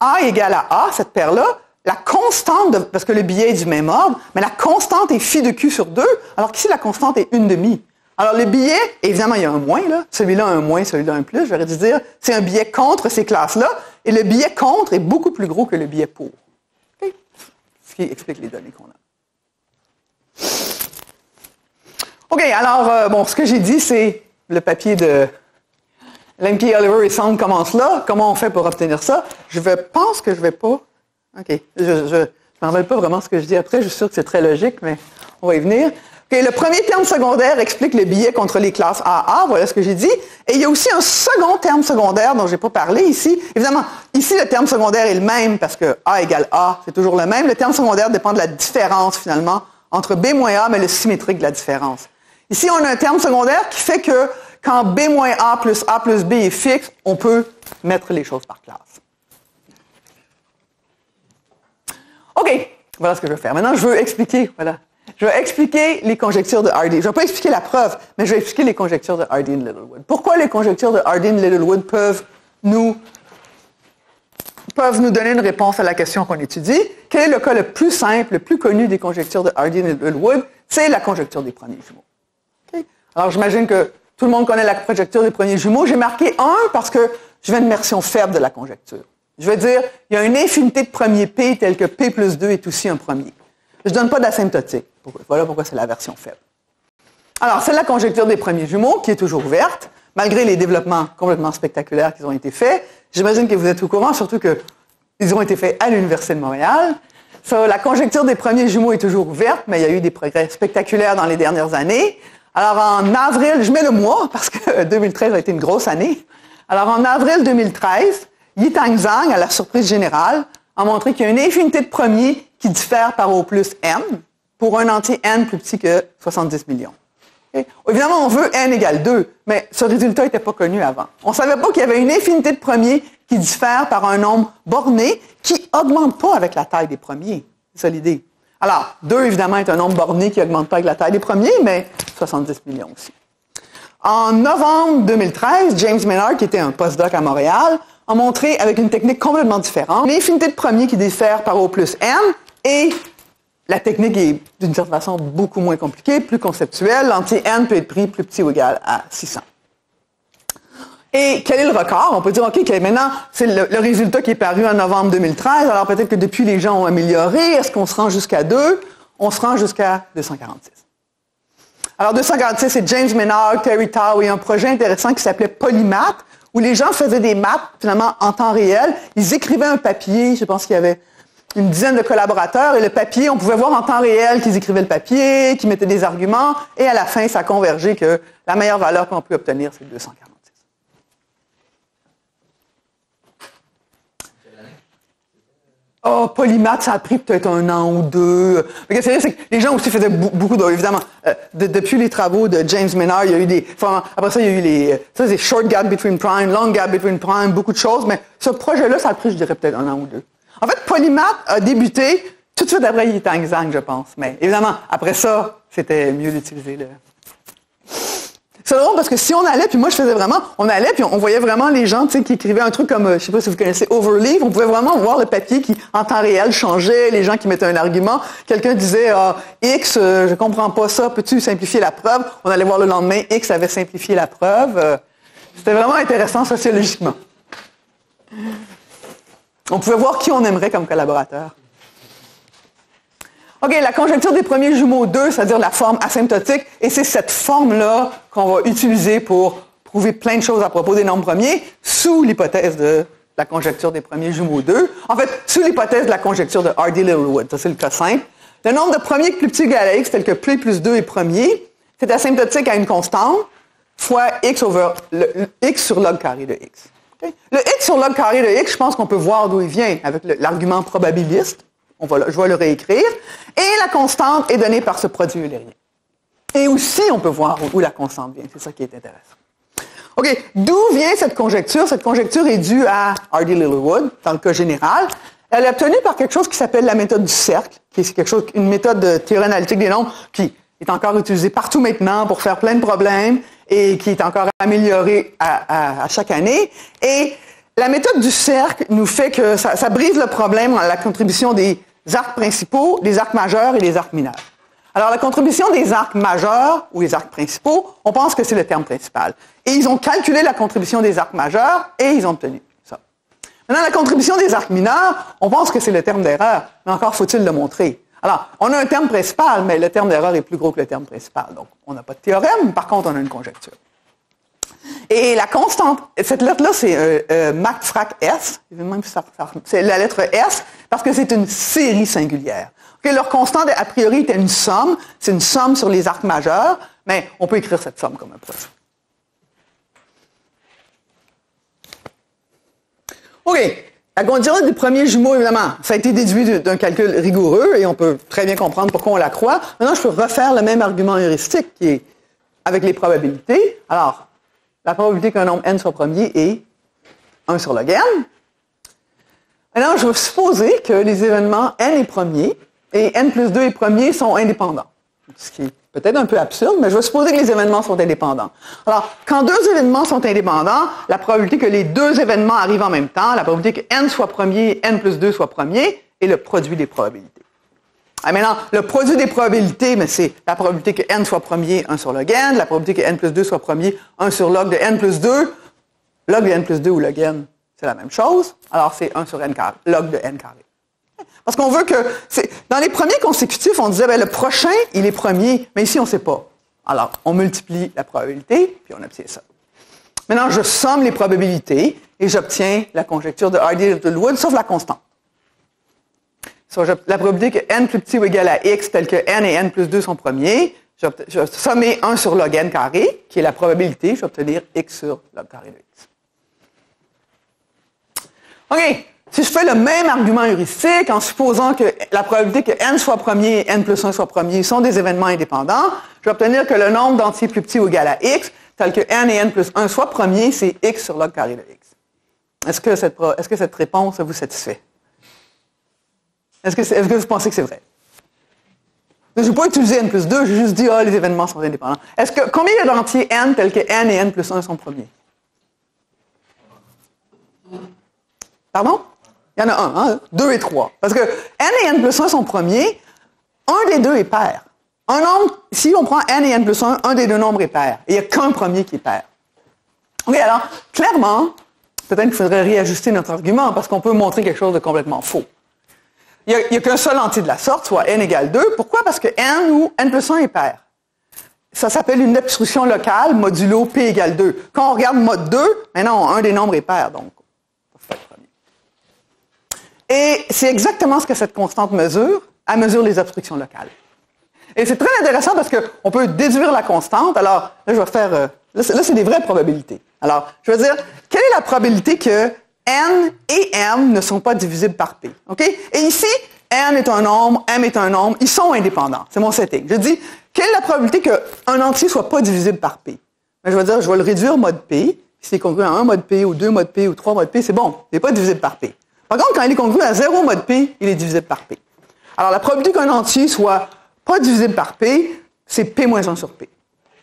A égale à A, cette paire-là, la constante, parce que le biais est du même ordre, mais la constante est phi de Q sur 2, alors qu'ici, la constante est 1/2. Alors, le biais, évidemment, il y a un moins, là. Celui-là, un moins, celui-là, un plus. J'aurais dû dire, c'est un biais contre ces classes-là, et le biais contre est beaucoup plus gros que le biais pour. Okay? Ce qui explique les données qu'on a. OK, alors, ce que j'ai dit, c'est le papier de Lemke-Oliver et Sand commence là. Comment on fait pour obtenir ça? Pense que je vais pas... OK. Je ne m'en rappelle pas vraiment ce que je dis après. Je suis sûr que c'est très logique, mais on va y venir. OK. Le premier terme secondaire explique le biais contre les classes AA. Voilà ce que j'ai dit. Et il y a aussi un second terme secondaire dont je n'ai pas parlé ici. Évidemment, ici, le terme secondaire est le même parce que A égale A, c'est toujours le même. Le terme secondaire dépend de la différence, finalement, entre B moins A, mais le symétrique de la différence. Ici, on a un terme secondaire qui fait que quand B moins A plus B est fixe, on peut mettre les choses par classe. OK, voilà ce que je vais faire. Maintenant, je veux expliquer, les conjectures de Hardy. Je ne vais pas expliquer la preuve, mais je vais expliquer les conjectures de Hardy et Littlewood. Pourquoi les conjectures de Hardy et Littlewood peuvent nous donner une réponse à la question qu'on étudie? Quel est le cas le plus simple, le plus connu des conjectures de Hardy et Littlewood? C'est la conjecture des premiers jumeaux. Okay? Alors, j'imagine que tout le monde connaît la conjecture des premiers jumeaux. J'ai marqué 1 parce que je viens d'une version faible de la conjecture. Je veux dire, il y a une infinité de premiers P tels que P plus 2 est aussi un premier. Je ne donne pas d'asymptotique. Voilà pourquoi c'est la version faible. Alors, c'est la conjecture des premiers jumeaux qui est toujours ouverte, malgré les développements complètement spectaculaires qui ont été faits. J'imagine que vous êtes au courant, surtout qu'ils ont été faits à l'Université de Montréal. La conjecture des premiers jumeaux est toujours ouverte, mais il y a eu des progrès spectaculaires dans les dernières années. Alors, en avril, je mets le mois, parce que 2013 a été une grosse année. Alors, en avril 2013, Yitang Zhang, à la surprise générale, a montré qu'il y a une infinité de premiers qui diffèrent par O plus n pour un entier n plus petit que 70 millions. Okay? Évidemment, on veut n égale 2, mais ce résultat n'était pas connu avant. On ne savait pas qu'il y avait une infinité de premiers qui diffèrent par un nombre borné qui n'augmente pas avec la taille des premiers. C'est ça l'idée. Alors, 2, évidemment, est un nombre borné qui n'augmente pas avec la taille des premiers, mais 70 millions aussi. En novembre 2013, James Maynard, qui était un postdoc à Montréal, a montré avec une technique complètement différente l'infinité de premiers qui diffèrent par O plus n, et la technique est d'une certaine façon beaucoup moins compliquée, plus conceptuelle. L'entier n peut être pris plus petit ou égal à 600. Et quel est le record? On peut dire, OK, maintenant, c'est le résultat qui est paru en novembre 2013. Alors peut-être que depuis, les gens ont amélioré. Est-ce qu'on se rend jusqu'à 2? On se rend jusqu'à 246. Alors 246, c'est James Maynard, Terry Tao et un projet intéressant qui s'appelait Polymath, où les gens faisaient des maths, finalement, en temps réel. Ils écrivaient un papier, je pense qu'il y avait une dizaine de collaborateurs, et le papier, on pouvait voir en temps réel qu'ils écrivaient le papier, qu'ils mettaient des arguments, et à la fin, ça convergeait que la meilleure valeur qu'on peut obtenir, c'est 246. Oh, Polymath, ça a pris peut-être 1 an ou 2. Mais c'est vrai, c'est que les gens aussi faisaient beaucoup évidemment, depuis les travaux de James Maynard, il y a eu des, enfin, après ça, il y a eu des short gap between prime, long gap between prime, beaucoup de choses, mais ce projet-là, ça a pris, je dirais, peut-être 1 an ou 2. En fait, Polymath a débuté tout de suite après Yitanzhang, je pense. Mais évidemment, après ça, c'était mieux d'utiliser le... C'est drôle parce que si on allait, puis moi je faisais vraiment, on allait puis on voyait vraiment les gens, tu sais, qui écrivaient un truc comme, je sais pas si vous connaissez Overleaf, on pouvait vraiment voir le papier qui, en temps réel, changeait, les gens qui mettaient un argument. Quelqu'un disait, X, je comprends pas ça, peux-tu simplifier la preuve? On allait voir le lendemain, X avait simplifié la preuve. C'était vraiment intéressant sociologiquement. On pouvait voir qui on aimerait comme collaborateur. OK, la conjecture des premiers jumeaux 2, c'est-à-dire la forme asymptotique, et c'est cette forme-là qu'on va utiliser pour prouver plein de choses à propos des nombres premiers, sous l'hypothèse de la conjecture des premiers jumeaux 2. En fait, sous l'hypothèse de la conjecture de Hardy-Littlewood. Ça, c'est le cas simple. Le nombre de premiers plus petit ou égal à x, tel que P plus 2 est premier, c'est asymptotique à une constante, fois x over le x sur log carré de x. Okay? Le x sur log carré de x, je pense qu'on peut voir d'où il vient avec l'argument probabiliste. Je vais le réécrire. Et la constante est donnée par ce produit eulérien. Et aussi, on peut voir où la constante vient. C'est ça qui est intéressant. OK. D'où vient cette conjecture? Cette conjecture est due à Hardy-Littlewood, dans le cas général. Elle est obtenue par quelque chose qui s'appelle la méthode du cercle, qui est une méthode de théorie analytique des nombres qui est encore utilisée partout maintenant pour faire plein de problèmes et qui est encore améliorée à chaque année. Et la méthode du cercle nous fait que ça brise le problème à la contribution des arcs principaux, des arcs majeurs et des arcs mineurs. Alors, la contribution des arcs majeurs ou des arcs principaux, on pense que c'est le terme principal. Et ils ont calculé la contribution des arcs majeurs et ils ont obtenu ça. Maintenant, la contribution des arcs mineurs, on pense que c'est le terme d'erreur, mais encore faut-il le montrer. Alors, on a un terme principal, mais le terme d'erreur est plus gros que le terme principal. Donc, on n'a pas de théorème, par contre, on a une conjecture. Et la constante, cette lettre-là, c'est Mac frac S. C'est la lettre S parce que c'est une série singulière. Okay, leur constante, a priori, était une somme. C'est une somme sur les arcs majeurs, mais on peut écrire cette somme comme un preuve. OK. La conjecture des premiers jumeaux, évidemment, ça a été déduit d'un calcul rigoureux et on peut très bien comprendre pourquoi on la croit. Maintenant, je peux refaire le même argument heuristique qui est avec les probabilités. Alors, la probabilité qu'un nombre n soit premier est 1 sur log n. Maintenant, je vais supposer que les événements n est premier et n plus 2 est premier sont indépendants. Ce qui est peut-être un peu absurde, mais je vais supposer que les événements sont indépendants. Alors, quand deux événements sont indépendants, la probabilité que les deux événements arrivent en même temps, la probabilité que n soit premier et n plus 2 soit premier, est le produit des probabilités. Maintenant, le produit des probabilités, mais c'est la probabilité que n soit premier, 1 sur log n, la probabilité que n plus 2 soit premier, 1 sur log de n plus 2. Log de n plus 2 ou log n, c'est la même chose. Alors, c'est 1 sur n carré, log de n carré. Parce qu'on veut que... Dans les premiers consécutifs, on disait, le prochain, il est premier, mais ici, on ne sait pas. Alors, on multiplie la probabilité, puis on obtient ça. Maintenant, je somme les probabilités et j'obtiens la conjecture de Hardy-Littlewood, sauf la constante. La probabilité que n plus petit ou égal à x, tel que n et n plus 2 sont premiers, je vais sommer 1 sur log n carré, qui est la probabilité, je vais obtenir x sur log carré de x. OK. si je fais le même argument heuristique en supposant que la probabilité que n soit premier et n plus 1 soit premier sont des événements indépendants, je vais obtenir que le nombre d'entiers plus petit ou égal à x, tel que n et n plus 1 soient premiers, c'est x sur log carré de x. Est-ce que cette réponse vous satisfait? Est-ce que vous pensez que c'est vrai? Je ne vais pas utiliser n plus 2, j'ai juste dit, les événements sont indépendants. Combien il y a d'entiers n tels que n et n plus 1 sont premiers? Pardon? Il y en a un, 2 et 3. Parce que n et n plus 1 sont premiers, un des deux est pair. Un nombre, si on prend n et n plus 1, un des deux nombres est pair. Et il n'y a qu'un premier qui est pair. OK, alors, clairement, peut-être qu'il faudrait réajuster notre argument parce qu'on peut montrer quelque chose de complètement faux. Il n'y a qu'un seul entier de la sorte, soit n égale 2. Pourquoi? Parce que n ou n plus 1 est pair. Ça s'appelle une obstruction locale modulo p égale 2. Quand on regarde mode 2, maintenant, un des nombres est pair, donc on fait le premier. Et c'est exactement ce que cette constante mesure. Elle mesure les obstructions locales. Et c'est très intéressant parce qu'on peut déduire la constante. Alors, là, je vais faire... Là, c'est des vraies probabilités. Alors, je veux dire, quelle est la probabilité que n et m ne sont pas divisibles par p? OK? Et ici, n est un nombre, m est un nombre. Ils sont indépendants. C'est mon setting. Je dis, quelle est la probabilité qu'un entier ne soit pas divisible par p? Ben, je vais dire, je vais le réduire mode p. Si c'est congru à 1 mode p, ou 2 mode p, ou 3 mode p, c'est bon. Il n'est pas divisible par p. Par contre, quand il est congru à 0 mode p, il est divisible par p. Alors, la probabilité qu'un entier soit pas divisible par p, c'est p moins 1 sur p.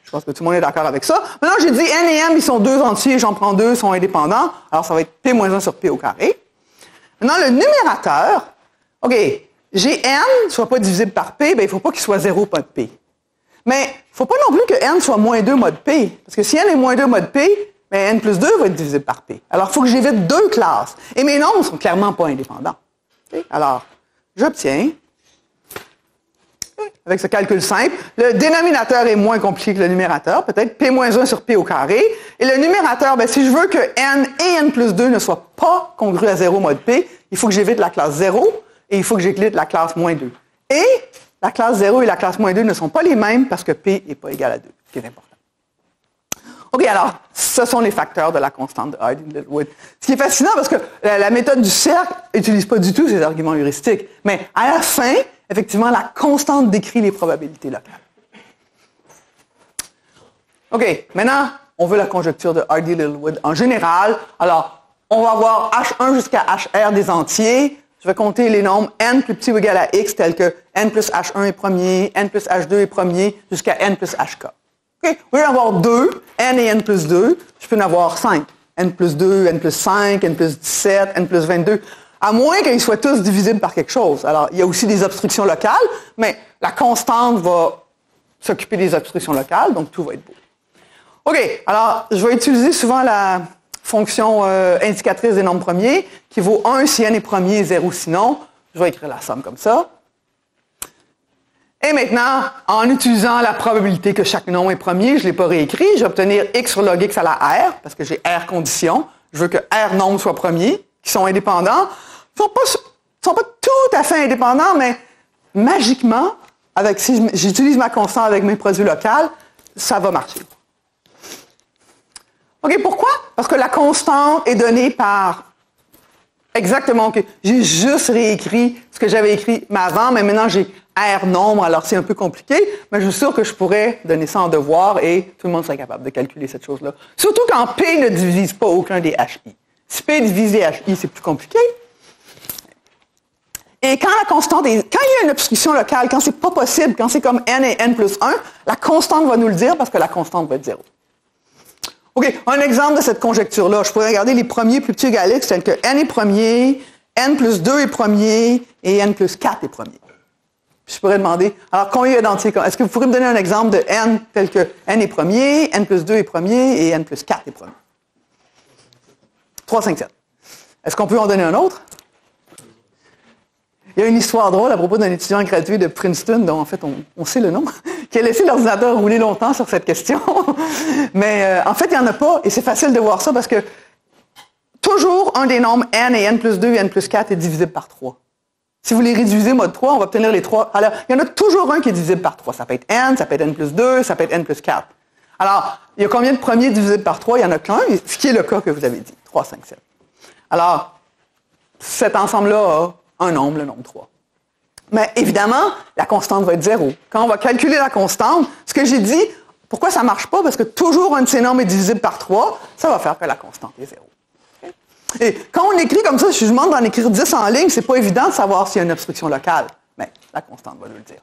Je pense que tout le monde est d'accord avec ça. Maintenant, j'ai dit n et m, ils sont deux entiers, j'en prends deux, sont indépendants. Alors, ça va être p moins 1 sur p au carré. Maintenant, le numérateur, OK, j'ai n soit pas divisible par p, ben il ne faut pas qu'il soit 0 mode p. Mais il ne faut pas non plus que n soit moins 2 mode p. Parce que si n est moins 2 mode p, ben n plus 2 va être divisible par p. Alors, il faut que j'évite deux classes. Et mes nombres ne sont clairement pas indépendants. Okay? Alors, j'obtiens... Avec ce calcul simple, le dénominateur est moins compliqué que le numérateur, peut-être p moins 1 sur p au carré. Et le numérateur, ben, si je veux que n et n plus 2 ne soient pas congrus à 0 mode p, il faut que j'évite la classe 0 et il faut que j'évite la classe moins 2. Et la classe 0 et la classe moins 2 ne sont pas les mêmes parce que p n'est pas égal à 2, ce qui est important. OK, alors, ce sont les facteurs de la constante de Hardy-Littlewood. Ce qui est fascinant parce que la méthode du cercle n'utilise pas du tout ces arguments heuristiques. Mais à la fin, effectivement, la constante décrit les probabilités locales. OK, maintenant, on veut la conjecture de Hardy-Littlewood en général. Alors, on va avoir H1 jusqu'à HR des entiers. Je vais compter les nombres n plus petit ou égal à x, tels que n plus H1 est premier, n plus H2 est premier, jusqu'à n plus HK. OK, au lieu d'avoir 2, n et n plus 2, je peux en avoir 5. N plus 2, n plus 5, n plus 17, n plus 22. À moins qu'ils soient tous divisibles par quelque chose. Alors, il y a aussi des obstructions locales, mais la constante va s'occuper des obstructions locales, donc tout va être beau. OK, alors, je vais utiliser souvent la fonction indicatrice des nombres premiers, qui vaut 1 si n est premier et 0 sinon. Je vais écrire la somme comme ça. Et maintenant, en utilisant la probabilité que chaque nombre est premier, je ne l'ai pas réécrit, je vais obtenir x sur log x à la r, parce que j'ai r condition. Je veux que r nombres soient premiers, qui sont indépendants. Ils ne sont pas tout à fait indépendants, mais magiquement, si j'utilise ma constante avec mes produits locaux, ça va marcher. OK, pourquoi? Parce que la constante est donnée par... Exactement, que j'ai juste réécrit ce que j'avais écrit avant, mais maintenant j'ai R nombre, alors c'est un peu compliqué, mais je suis sûr que je pourrais donner ça en devoir et tout le monde serait capable de calculer cette chose-là. Surtout quand P ne divise pas aucun des HI. Si P divise des HI, c'est plus compliqué. Et quand la constante est, quand il y a une obstruction locale, quand c'est pas possible, quand c'est comme n et n plus 1, la constante va nous le dire parce que la constante va être 0. OK, un exemple de cette conjecture-là, je pourrais regarder les premiers plus petits égal x, tels que n est premier, n plus 2 est premier et n plus 4 est premier. Puis je pourrais demander, alors combien il y a d'entiers? Est-ce que vous pourriez me donner un exemple de n tel que n est premier, n plus 2 est premier et n plus 4 est premier? 3, 5, 7. Est-ce qu'on peut en donner un autre? Il y a une histoire drôle à propos d'un étudiant gradué de Princeton, dont en fait on sait le nom, qui a laissé l'ordinateur rouler longtemps sur cette question. Mais en fait, il n'y en a pas, et c'est facile de voir ça parce que toujours un des nombres n et n plus 2 et n plus 4 est divisible par 3. Si vous les réduisez mode 3, on va obtenir les 3. Alors, il y en a toujours un qui est divisible par 3. Ça peut être n, ça peut être n plus 2, ça peut être n plus 4. Alors, il y a combien de premiers divisibles par 3? Il n'y en a qu'un, ce qui est le cas que vous avez dit. 3, 5, 7. Alors, cet ensemble-là a un nombre, le nombre 3. Mais évidemment, la constante va être 0. Quand on va calculer la constante, ce que j'ai dit, pourquoi ça ne marche pas? Parce que toujours un de ces nombres est divisible par 3, ça va faire que la constante est 0. Okay? Et quand on écrit comme ça, si je demande d'en écrire 10 en ligne, c'est pas évident de savoir s'il y a une obstruction locale. Mais la constante va nous le dire.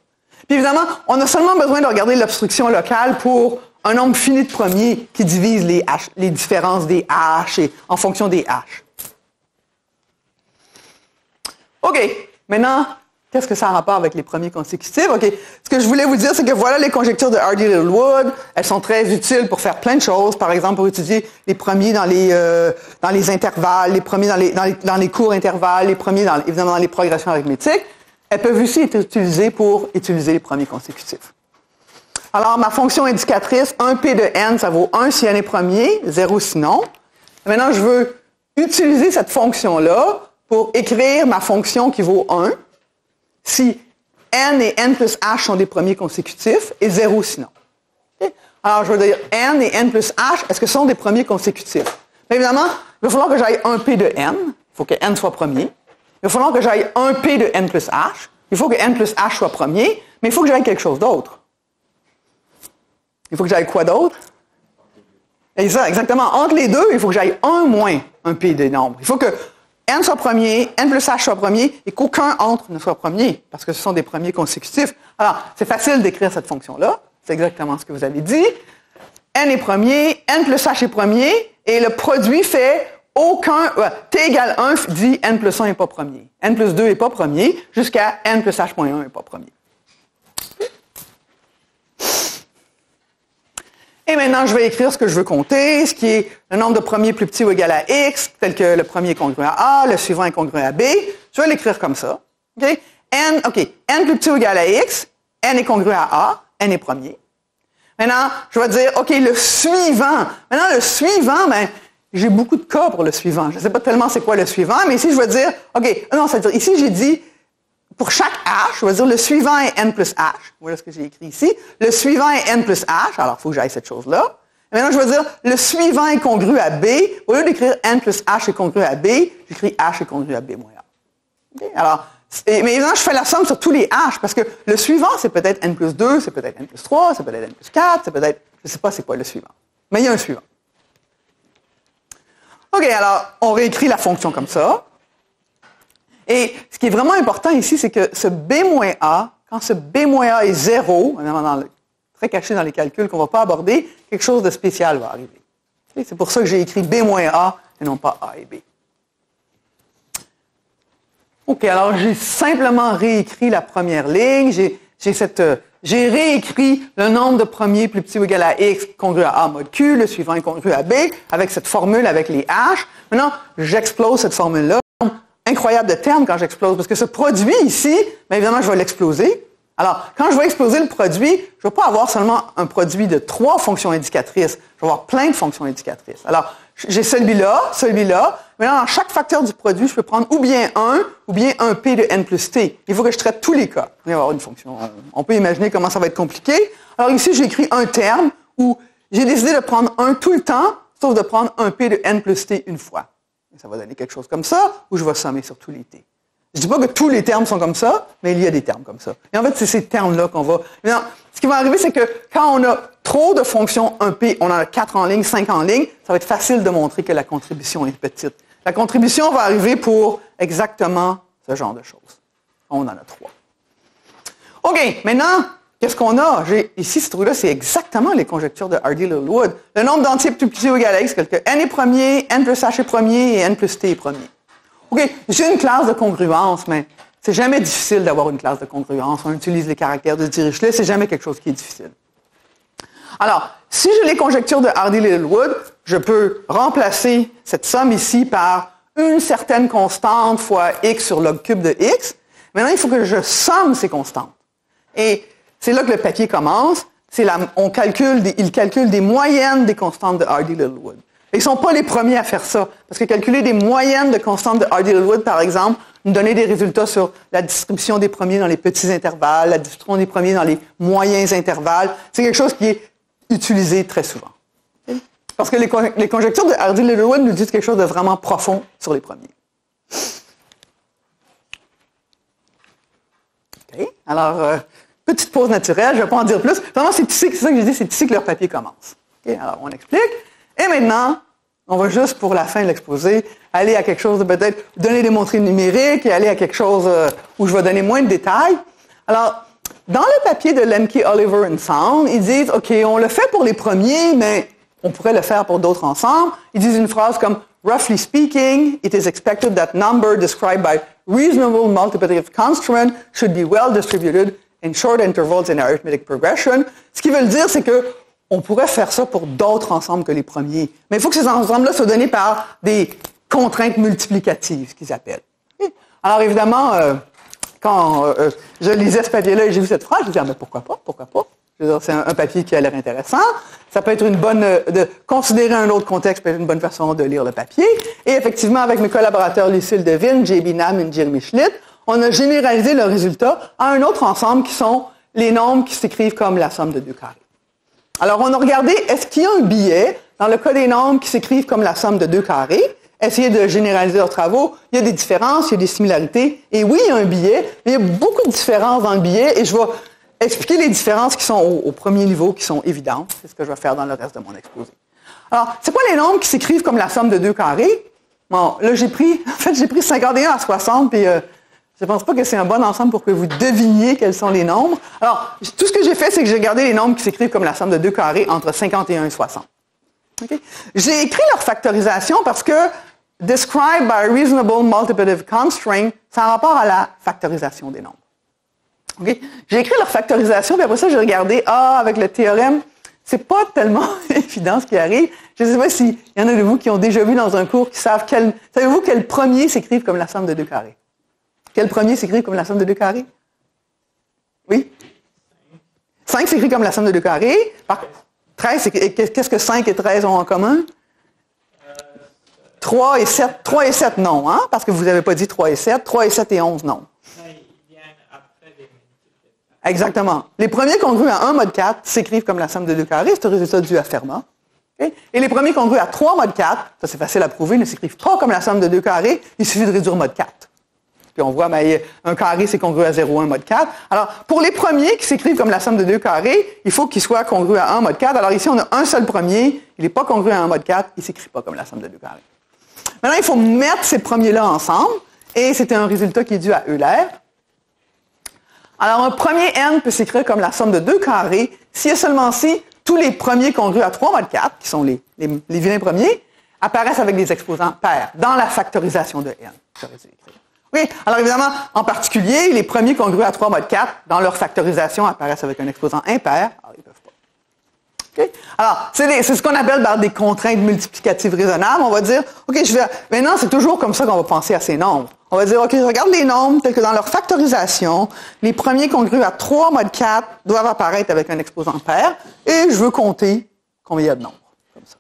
Puis évidemment, on a seulement besoin de regarder l'obstruction locale pour un nombre fini de premiers qui divise les différences des h et en fonction des h. OK. Maintenant, qu'est-ce que ça a rapport avec les premiers consécutifs? OK. Ce que je voulais vous dire, c'est que voilà les conjectures de Hardy-Littlewood. Elles sont très utiles pour faire plein de choses. Par exemple, pour étudier les premiers dans les intervalles, les premiers dans les courts intervalles, les premiers évidemment dans les progressions arithmétiques. Elles peuvent aussi être utilisées pour utiliser les premiers consécutifs. Alors, ma fonction indicatrice, 1p de n, ça vaut 1 si n est premier, 0 sinon. Maintenant, je veux utiliser cette fonction-là pour écrire ma fonction qui vaut 1 si n et n plus h sont des premiers consécutifs et 0 sinon. Okay? Alors, je veux dire n et n plus h, est-ce que ce sont des premiers consécutifs? Mais évidemment, il va falloir que j'aille 1p de n. Il faut que n soit premier. Il va falloir que j'aille 1p de n plus h. Il faut que n plus h soit premier, mais il faut que j'aille quelque chose d'autre. Il faut que j'aille quoi d'autre? Et ça, exactement. Entre les deux, il faut que j'aille 1 moins 1p des nombres. Il faut que n soit premier, n plus h soit premier, et qu'aucun entre ne soit premier, parce que ce sont des premiers consécutifs. Alors, c'est facile d'écrire cette fonction-là. C'est exactement ce que vous avez dit. N est premier, n plus h est premier, et le produit fait t égale 1 dit n plus 1 n'est pas premier. N plus 2 n'est pas premier, jusqu'à n plus h.1 n'est pas premier. Et maintenant, je vais écrire ce que je veux compter, ce qui est le nombre de premiers plus petit ou égal à x, tel que le premier est congruent à a, le suivant est congruent à b. Je vais l'écrire comme ça. Okay? N plus petit ou égal à x, n est congruent à a, n est premier. Maintenant, je vais dire, OK, le suivant. Maintenant, le suivant, ben, j'ai beaucoup de cas pour le suivant. Je ne sais pas tellement c'est quoi le suivant, mais ici, je vais dire, OK, non, c'est-à-dire, ici, j'ai dit, pour chaque h, je vais dire le suivant est n plus h. Voilà ce que j'ai écrit ici. Le suivant est n plus h. Alors, il faut que j'aille cette chose-là. Et maintenant, je vais dire le suivant est congru à b. Au lieu d'écrire n plus h est congru à b, j'écris h est congru à b moins a. Okay? Alors, mais évidemment, je fais la somme sur tous les h parce que le suivant, c'est peut-être n plus 2, c'est peut-être n plus 3, c'est peut-être n plus 4, c'est peut-être, je ne sais pas c'est quoi le suivant. Mais il y a un suivant. OK, alors, on réécrit la fonction comme ça. Et ce qui est vraiment important ici, c'est que ce b-a, quand ce b-a est 0, très caché dans les calculs qu'on ne va pas aborder, quelque chose de spécial va arriver. Okay? C'est pour ça que j'ai écrit b-a et non pas a et b. OK, alors j'ai simplement réécrit la première ligne. J'ai réécrit le nombre de premiers plus petit ou égal à x congru à a mod q, le suivant est congru à b, avec cette formule avec les h. Maintenant, j'explose cette formule-là. Incroyable de termes quand j'explose, parce que ce produit ici, bien évidemment, je vais l'exploser. Alors, quand je vais exploser le produit, je ne vais pas avoir seulement un produit de 3 fonctions indicatrices, je vais avoir plein de fonctions indicatrices. Alors, j'ai celui-là. Maintenant, dans chaque facteur du produit, je peux prendre ou bien 1, ou bien 1p de n plus t. Il faut que je traite tous les cas. Il va y avoir une fonction. On peut imaginer comment ça va être compliqué. Alors ici, j'ai écrit un terme où j'ai décidé de prendre 1 tout le temps, sauf de prendre 1p de n plus t une fois. Ça va donner quelque chose comme ça, où je vais sommer sur tous les t. Je ne dis pas que tous les termes sont comme ça, mais il y a des termes comme ça. Et en fait, c'est ces termes-là qu'on va... Maintenant, ce qui va arriver, c'est que quand on a trop de fonctions 1p, on en a 4 en ligne, 5 en ligne, ça va être facile de montrer que la contribution est petite. La contribution va arriver pour exactement ce genre de choses. On en a 3. OK, maintenant, qu'est-ce qu'on a? Ici, ce truc-là, c'est exactement les conjectures de Hardy-Littlewood. Le nombre d'entiers plus petit ou égal à x, que n est premier, n plus h est premier et n plus t est premier. OK, j'ai une classe de congruence, mais c'est jamais difficile d'avoir une classe de congruence. On utilise les caractères de Dirichlet, c'est jamais quelque chose qui est difficile. Alors, si j'ai les conjectures de Hardy-Littlewood, je peux remplacer cette somme ici par une certaine constante fois x sur log cube de x. Maintenant, il faut que je somme ces constantes. Et c'est là que le papier commence. Il calcule des moyennes des constantes de Hardy-Littlewood. Ils ne sont pas les premiers à faire ça, parce que calculer des moyennes de constantes de Hardy-Littlewood, par exemple, nous donner des résultats sur la distribution des premiers dans les petits intervalles, la distribution des premiers dans les moyens intervalles, c'est quelque chose qui est utilisé très souvent. Okay? Parce que les conjectures de Hardy-Littlewood nous disent quelque chose de vraiment profond sur les premiers. OK? Alors, petite pause naturelle, je ne vais pas en dire plus. Vraiment, c'est ça que je dis, c'est ici que leur papier commence. OK? Alors, on explique. Et maintenant, on va juste, pour la fin de l'exposé, aller à quelque chose de peut-être donner des montrées numériques et aller à quelque chose où je vais donner moins de détails. Alors, dans le papier de Lemke, Oliver and Sound, ils disent, OK, on le fait pour les premiers, mais on pourrait le faire pour d'autres ensembles. Ils disent une phrase comme, roughly speaking, it is expected that number described by reasonable multiplicative constraint should be well distributed in short intervals in arithmetic progression. Ce qu'ils veulent dire, c'est que on pourrait faire ça pour d'autres ensembles que les premiers. Mais il faut que ces ensembles-là soient donnés par des contraintes multiplicatives, qu'ils appellent. Alors évidemment, quand je lisais ce papier-là et j'ai vu cette phrase, je me disais, mais pourquoi pas, pourquoi pas? Je veux dire, c'est un papier qui a l'air intéressant. Ça peut être une bonne, de considérer un autre contexte peut être une bonne façon de lire le papier. Et effectivement, avec mes collaborateurs Lucille Devine, J.B. Nam et Jeremy Schlitt, on a généralisé le résultat à un autre ensemble qui sont les nombres qui s'écrivent comme la somme de deux carrés. Alors, on a regardé, est-ce qu'il y a un biais dans le cas des nombres qui s'écrivent comme la somme de deux carrés? Essayer de généraliser leurs travaux. Il y a des différences, il y a des similarités. Et oui, il y a un biais, mais il y a beaucoup de différences dans le biais et je vais expliquer les différences qui sont au premier niveau, qui sont évidentes. C'est ce que je vais faire dans le reste de mon exposé. Alors, c'est quoi les nombres qui s'écrivent comme la somme de deux carrés? Bon, là, j'ai pris 51 à 60, puis je pense pas que c'est un bon ensemble pour que vous deviniez quels sont les nombres. Alors, tout ce que j'ai fait, c'est que j'ai gardé les nombres qui s'écrivent comme la somme de deux carrés entre 51 et 60. Okay? J'ai écrit leur factorisation parce que described by reasonable multiplicative constraint, ça a rapport à la factorisation des nombres. Okay? J'ai écrit leur factorisation, puis après ça, j'ai regardé, avec le théorème, c'est pas tellement évident ce qui arrive. Je ne sais pas s'il y en a de vous qui ont déjà vu dans un cours qui savent savez-vous quel premier s'écrive comme la somme de deux carrés? Quel premier s'écrit comme la somme de deux carrés? Oui? 5 s'écrit comme la somme de deux carrés. 13, qu'est-ce que 5 et 13 ont en commun? 3 et 7. 3 et 7, non, hein? Parce que vous n'avez pas dit 3 et 7. 3 et 7 et 11, non. Exactement. Les premiers congrus à 1 mod 4 s'écrivent comme la somme de deux carrés. C'est un résultat dû à Fermat. Okay? Et les premiers congrus à 3 mod 4, ça c'est facile à prouver, ne s'écrivent pas comme la somme de deux carrés. Il suffit de réduire mod 4. Puis on voit, un carré, c'est congru à 0,1 mod 4. Alors, pour les premiers qui s'écrivent comme la somme de deux carrés, il faut qu'ils soient congrus à 1 mod 4. Alors ici, on a un seul premier. Il n'est pas congru à 1 mod 4. Il ne s'écrit pas comme la somme de deux carrés. Maintenant, il faut mettre ces premiers-là ensemble. Et c'était un résultat qui est dû à Euler. Alors, un premier n peut s'écrire comme la somme de deux carrés s'il y a seulement si tous les premiers congrus à 3 mod 4, qui sont les vilains premiers, apparaissent avec des exposants pairs dans la factorisation de n. J'aurais dû écrire. Oui, alors évidemment, en particulier, les premiers congrus à 3 mod 4, dans leur factorisation, apparaissent avec un exposant impair. Alors, ils ne peuvent pas. Okay? Alors, c'est ce qu'on appelle des contraintes multiplicatives raisonnables. On va dire, OK, maintenant, c'est toujours comme ça qu'on va penser à ces nombres. On va dire, OK, je regarde les nombres tels que dans leur factorisation, les premiers congrus à 3 mod 4 doivent apparaître avec un exposant pair, et je veux compter combien il y a de nombres. Comme ça.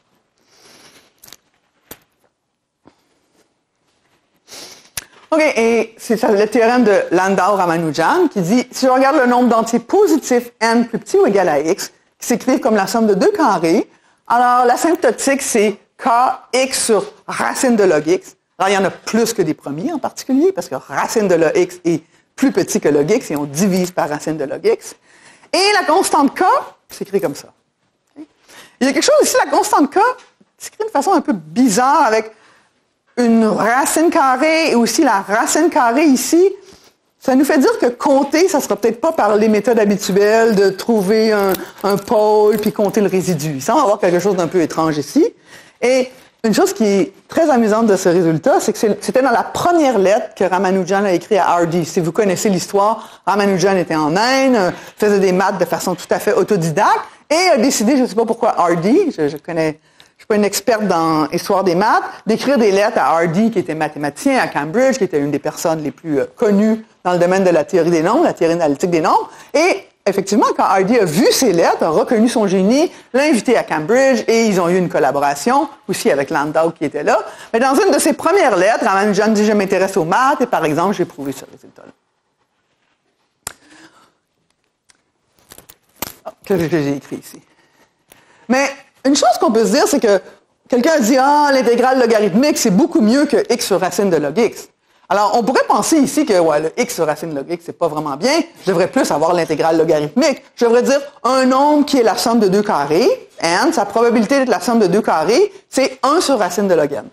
OK, et c'est ça, le théorème de Landau-Ramanujan qui dit, si je regarde le nombre d'entiers positifs n plus petit ou égal à x, qui s'écrivent comme la somme de deux carrés, alors l'asymptotique, c'est kx sur racine de log x. Alors, il y en a plus que des premiers en particulier, parce que racine de log x est plus petit que log x, et on divise par racine de log x. Et la constante k s'écrit comme ça. Okay? Il y a quelque chose ici, la constante k s'écrit de façon un peu bizarre, avec une racine carrée et aussi la racine carrée ici. Ça nous fait dire que compter, ça ne sera peut-être pas par les méthodes habituelles de trouver un pôle puis compter le résidu. Ça, on va avoir quelque chose d'un peu étrange ici. Et une chose qui est très amusante de ce résultat, c'est que c'était dans la première lettre que Ramanujan a écrit à Hardy. Si vous connaissez l'histoire, Ramanujan était en Inde, faisait des maths de façon tout à fait autodidacte et a décidé, je ne sais pas pourquoi Hardy, je suis pas une experte dans l'histoire des maths, d'écrire des lettres à Hardy, qui était mathématicien à Cambridge, qui était une des personnes les plus connues dans le domaine de la théorie des nombres, la théorie analytique des nombres. Et effectivement, quand Hardy a vu ces lettres, a reconnu son génie, l'a invité à Cambridge et ils ont eu une collaboration, aussi avec Landau qui était là. Mais dans une de ses premières lettres, Ramanujan dit « Je m'intéresse aux maths » et par exemple, j'ai prouvé ce résultat-là. Qu'est-ce que j'ai écrit ici? Mais une chose qu'on peut se dire, c'est que quelqu'un dit « Ah, l'intégrale logarithmique, c'est beaucoup mieux que x sur racine de log x. » Alors, on pourrait penser ici que ouais, le x sur racine log x, c'est pas vraiment bien. Je devrais plus avoir l'intégrale logarithmique. Je devrais dire un nombre qui est la somme de 2 carrés, and sa probabilité d'être la somme de 2 carrés, c'est 1 sur racine de log n.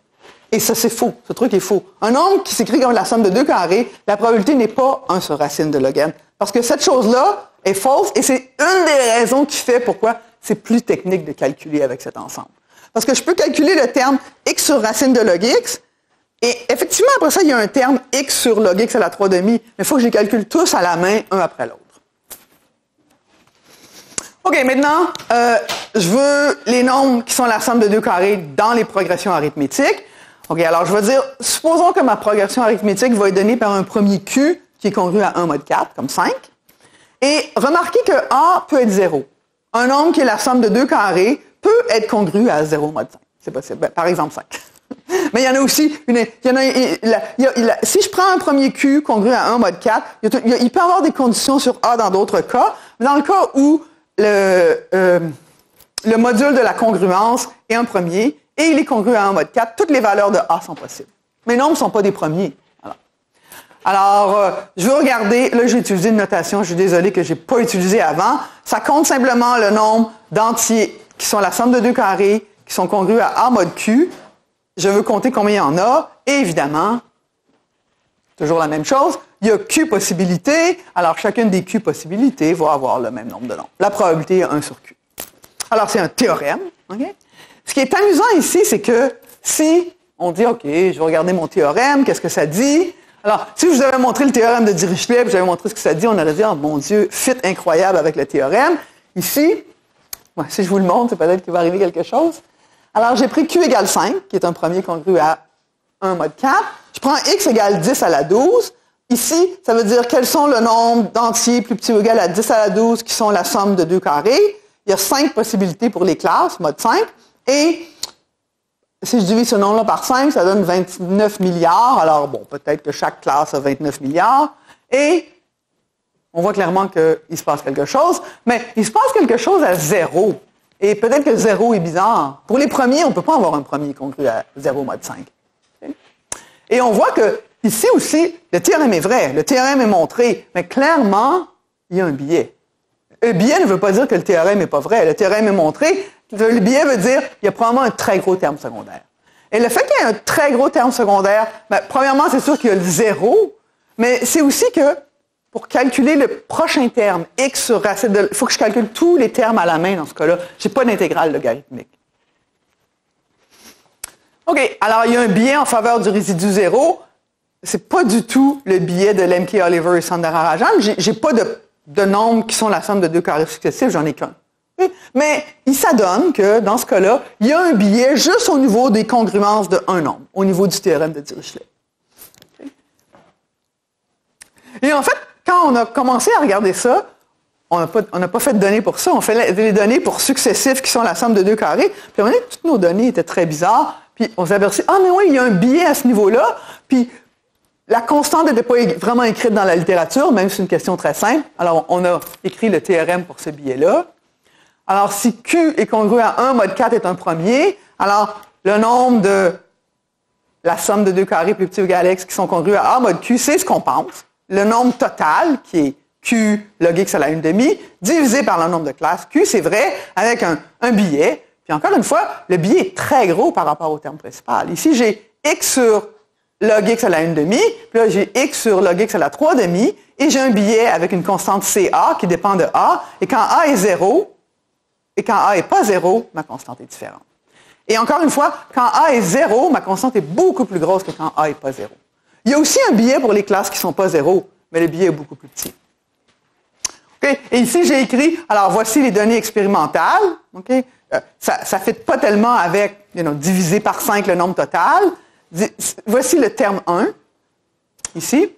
Et ça, c'est faux. Ce truc est faux. Un nombre qui s'écrit comme la somme de 2 carrés, la probabilité n'est pas 1 sur racine de log n. Parce que cette chose-là est fausse, et c'est une des raisons qui fait pourquoi c'est plus technique de calculer avec cet ensemble. Parce que je peux calculer le terme x sur racine de log x, et effectivement, après ça, il y a un terme x sur log x à la 3/2, mais il faut que je les calcule tous à la main, un après l'autre. OK, maintenant, je veux les nombres qui sont la somme de 2 carrés dans les progressions arithmétiques. OK, alors je vais dire, supposons que ma progression arithmétique va être donnée par un premier Q qui est congru à 1 mod 4, comme 5. Et remarquez que A peut être 0. Un nombre qui est la somme de 2 carrés peut être congru à 0 mod 5. C'est possible. Ben, par exemple 5. Mais il y en a aussi, si je prends un premier Q congru à 1 mod 4, il peut y avoir des conditions sur A dans d'autres cas. Mais dans le cas où le module de la congruence est un premier et il est congru à 1 mod 4, toutes les valeurs de A sont possibles. Mes nombres ne sont pas des premiers. Alors, je vais regarder, là j'ai utilisé une notation, je suis désolé que je n'ai pas utilisé avant. Ça compte simplement le nombre d'entiers qui sont la somme de 2 carrés, qui sont congrus à A mod Q. Je veux compter combien il y en a, et évidemment, toujours la même chose, il y a Q possibilités, alors chacune des Q possibilités va avoir le même nombre de nombres. La probabilité est 1 sur Q. Alors, c'est un théorème. Okay? Ce qui est amusant ici, c'est que si on dit, OK, je vais regarder mon théorème, qu'est-ce que ça dit? Alors, si je vous avais montré le théorème de Dirichlet, puis j'avais montré ce que ça dit, on aurait dit, oh mon Dieu, fit incroyable avec le théorème. Ici, ouais, si je vous le montre, c'est peut-être qu'il va arriver quelque chose. Alors, j'ai pris Q égale 5, qui est un premier congru à 1 mod 4. Je prends X égale 10 à la 12. Ici, ça veut dire quels sont le nombre d'entiers plus petits ou égal à 10 à la 12 qui sont la somme de 2 carrés. Il y a 5 possibilités pour les classes, mod 5. Et si je divise ce nombre-là par 5, ça donne 29 milliards. Alors, bon, peut-être que chaque classe a 29 milliards. Et on voit clairement qu'il se passe quelque chose. Mais il se passe quelque chose à 0. Et peut-être que 0 est bizarre. Pour les premiers, on ne peut pas avoir un premier congru à 0 mod 5. Okay? Et on voit que ici aussi, le théorème est vrai. Le théorème est montré. Mais clairement, il y a un biais. Le biais ne veut pas dire que le théorème n'est pas vrai. Le théorème est montré. Le biais veut dire qu'il y a probablement un très gros terme secondaire. Et le fait qu'il y ait un très gros terme secondaire, ben, premièrement, c'est sûr qu'il y a le 0, mais c'est aussi que pour calculer le prochain terme, x sur racine de... Il faut que je calcule tous les termes à la main dans ce cas-là. Je n'ai pas d'intégrale logarithmique. OK, alors il y a un biais en faveur du résidu 0. C'est pas du tout le biais de Lemke, Oliver et Sundararajan. J'ai pas de nombres qui sont la somme de 2 carrés successifs, j'en ai qu'un. Mais il s'adonne que, dans ce cas-là, il y a un biais juste au niveau des congruences de un nombre, au niveau du théorème de Dirichlet. Et en fait, quand on a commencé à regarder ça, on n'a pas fait de données pour ça, on fait les données pour successifs qui sont la somme de 2 carrés, puis on a vu que toutes nos données étaient très bizarres, puis on s'est aperçu, ah mais oui, il y a un biais à ce niveau-là, puis la constante n'était pas vraiment écrite dans la littérature, même si c'est une question très simple. Alors, on a écrit le théorème pour ce biais-là. Alors, si Q est congru à 1 mod 4 est un premier, alors le nombre de la somme de 2 carrés plus petit ou égal à x qui sont congrus à A mod Q, c'est ce qu'on pense. Le nombre total, qui est Q log x à la 1/2, divisé par le nombre de classes. Q, c'est vrai, avec un biais. Puis encore une fois, le biais est très gros par rapport au terme principal. Ici, j'ai x sur log x à la 1/2, puis là, j'ai x sur log x à la 3/2, et j'ai un biais avec une constante CA qui dépend de A, et quand A est 0, et quand A n'est pas 0, ma constante est différente. Et encore une fois, quand A est 0, ma constante est beaucoup plus grosse que quand A n'est pas 0. Il y a aussi un biais pour les classes qui ne sont pas 0, mais le biais est beaucoup plus petit. Okay? Et ici, j'ai écrit, alors voici les données expérimentales. Okay? Ça ne fit pas tellement avec diviser par 5 le nombre total. Voici le terme 1, ici.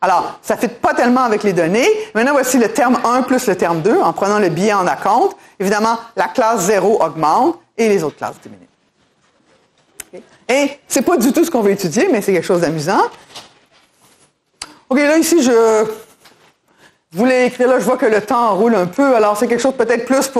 Alors, ça ne fit pas tellement avec les données. Maintenant, voici le terme 1 plus le terme 2, en prenant le biais en compte. Évidemment, la classe 0 augmente et les autres classes diminuent. Okay. Et ce n'est pas du tout ce qu'on veut étudier, mais c'est quelque chose d'amusant. OK, là, ici, je voulais écrire, là, je vois que le temps roule un peu. Alors, c'est quelque chose peut-être plus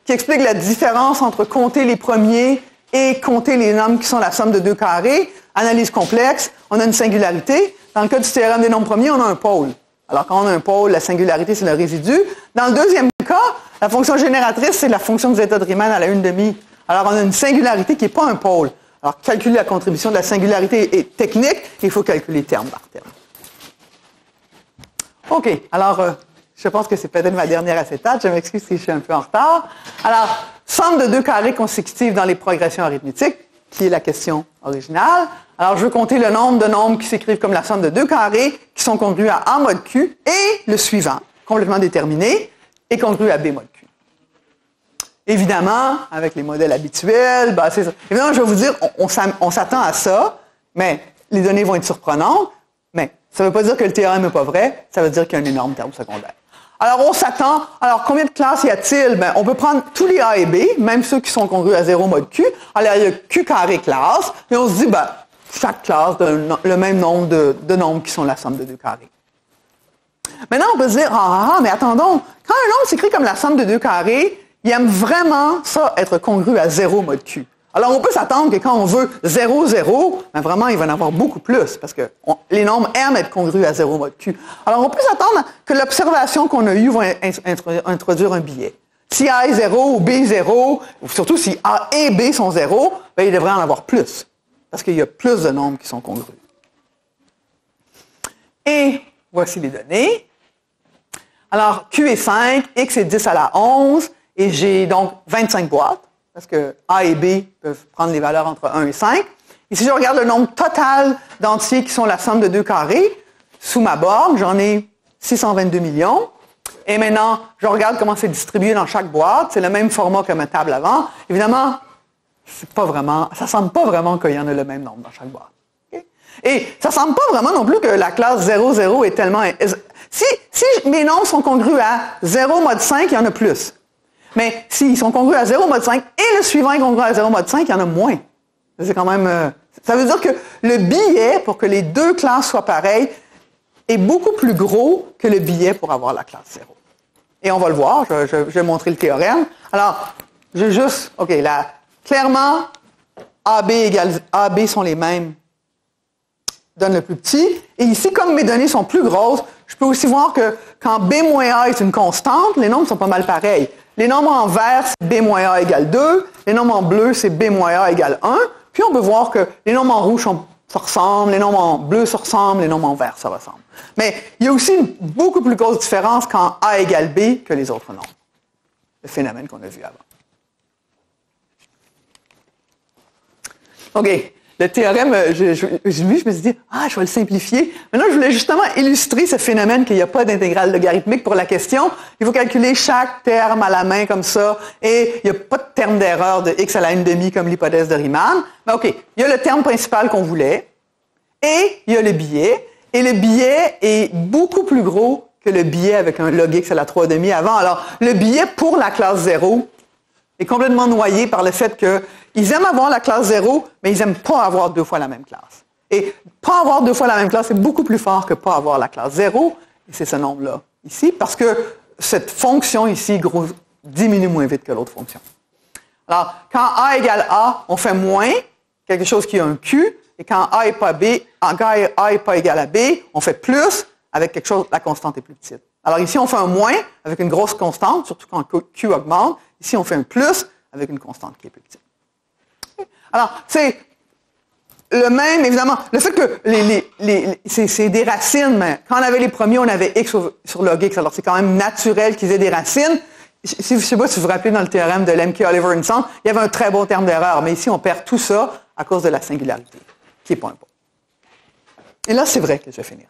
qui explique la différence entre compter les premiers et compter les nombres qui sont la somme de 2 carrés. Analyse complexe, on a une singularité. Dans le cas du théorème des nombres premiers, on a un pôle. Alors, quand on a un pôle, la singularité, c'est le résidu. Dans le deuxième cas, la fonction génératrice, c'est la fonction du zeta de Riemann à la 1/2. Alors, on a une singularité qui n'est pas un pôle. Alors, calculer la contribution de la singularité est technique. Il faut calculer terme par terme. OK. Alors, je pense que c'est peut-être ma dernière acétate. Je m'excuse si je suis un peu en retard. Alors, somme de 2 carrés consécutifs dans les progressions arithmétiques, qui est la question originale. Alors, je veux compter le nombre de nombres qui s'écrivent comme la somme de 2 carrés, qui sont congrus à A mod Q, et le suivant, complètement déterminé, est congru à B mod Q. Évidemment, avec les modèles habituels, c'est ça. Évidemment, je vais vous dire, on s'attend à ça, mais les données vont être surprenantes, mais ça ne veut pas dire que le théorème n'est pas vrai, ça veut dire qu'il y a un énorme terme secondaire. Alors, on s'attend. Alors, combien de classes y a-t-il? On peut prendre tous les A et B, même ceux qui sont congrus à 0 mod Q. Alors, il y a Q carré classe, et on se dit, chaque classe donne le même nombre de nombres qui sont la somme de 2 carrés. Maintenant, on peut se dire, mais attendons, quand un nombre s'écrit comme la somme de 2 carrés, il aime vraiment ça être congru à 0 mod Q. Alors, on peut s'attendre que quand on veut 0, 0, vraiment, il va en avoir beaucoup plus, parce que les nombres aiment être congrus à 0 mod Q. Alors, on peut s'attendre que l'observation qu'on a eue va introduire un biais. Si A est 0 ou B est 0, surtout si A et B sont 0, il devrait en avoir plus, parce qu'il y a plus de nombres qui sont congrus. Et voici les données. Alors, Q est 5, X est 10 à la 11, et j'ai donc 25 boîtes, parce que A et B peuvent prendre les valeurs entre 1 et 5. Et si je regarde le nombre total d'entiers qui sont la somme de 2 carrés, sous ma borne, j'en ai 622 millions. Et maintenant, je regarde comment c'est distribué dans chaque boîte. C'est le même format que ma table avant. Évidemment, ça ne semble pas vraiment qu'il y en a le même nombre dans chaque boîte. Okay? Et ça ne semble pas vraiment non plus que la classe 0, 0 est tellement... Si mes nombres sont congrus à 0 mod 5, il y en a plus. Mais s'ils sont congrus à 0 mod 5 et le suivant est congru à 0 mod 5, il y en a moins. C'est quand même... ça veut dire que le biais pour que les deux classes soient pareilles est beaucoup plus gros que le biais pour avoir la classe 0. Et on va le voir, je vais montrer le théorème. Alors, clairement, AB sont les mêmes, donne le plus petit. Et ici, comme mes données sont plus grosses, je peux aussi voir que quand B moins A est une constante, les nombres sont pas mal pareils. Les nombres en vert, c'est B moins A égale 2. Les nombres en bleu, c'est B moins A égale 1. Puis on peut voir que les nombres en rouge se ressemblent, les nombres en bleu se ressemblent, les nombres en vert se ressemblent. Mais il y a aussi une beaucoup plus grosse différence quand A égale B que les autres nombres. Le phénomène qu'on a vu avant. OK. Le théorème, je me suis dit, je vais le simplifier. Maintenant, je voulais justement illustrer ce phénomène qu'il n'y a pas d'intégrale logarithmique pour la question. Il faut calculer chaque terme à la main comme ça, et il n'y a pas de terme d'erreur de x à la 1/2 comme l'hypothèse de Riemann. Mais OK, il y a le terme principal qu'on voulait, et il y a le biais, et le biais est beaucoup plus gros que le biais avec un log x à la 3/2 avant. Alors, le biais pour la classe 0 est complètement noyé par le fait qu'ils aiment avoir la classe 0, mais ils n'aiment pas avoir 2 fois la même classe. Et pas avoir 2 fois la même classe, c'est beaucoup plus fort que pas avoir la classe 0, et c'est ce nombre-là, ici, parce que cette fonction ici diminue moins vite que l'autre fonction. Alors, quand A égale A, on fait moins, quelque chose qui a un Q, et quand A n'est pas égal à B, on fait plus, avec quelque chose, la constante est plus petite. Alors ici, on fait un moins avec une grosse constante, surtout quand Q augmente. Ici, on fait un plus avec une constante qui est plus petite. Alors, c'est le même, évidemment, le fait que c'est des racines, mais quand on avait les premiers, on avait x sur log x, alors c'est quand même naturel qu'ils aient des racines. Je ne sais pas si vous vous rappelez dans le théorème de Lemke, Oliver and Son, il y avait un très bon terme d'erreur, mais ici, on perd tout ça à cause de la singularité, qui n'est pas un point. Et là, c'est vrai que je vais finir.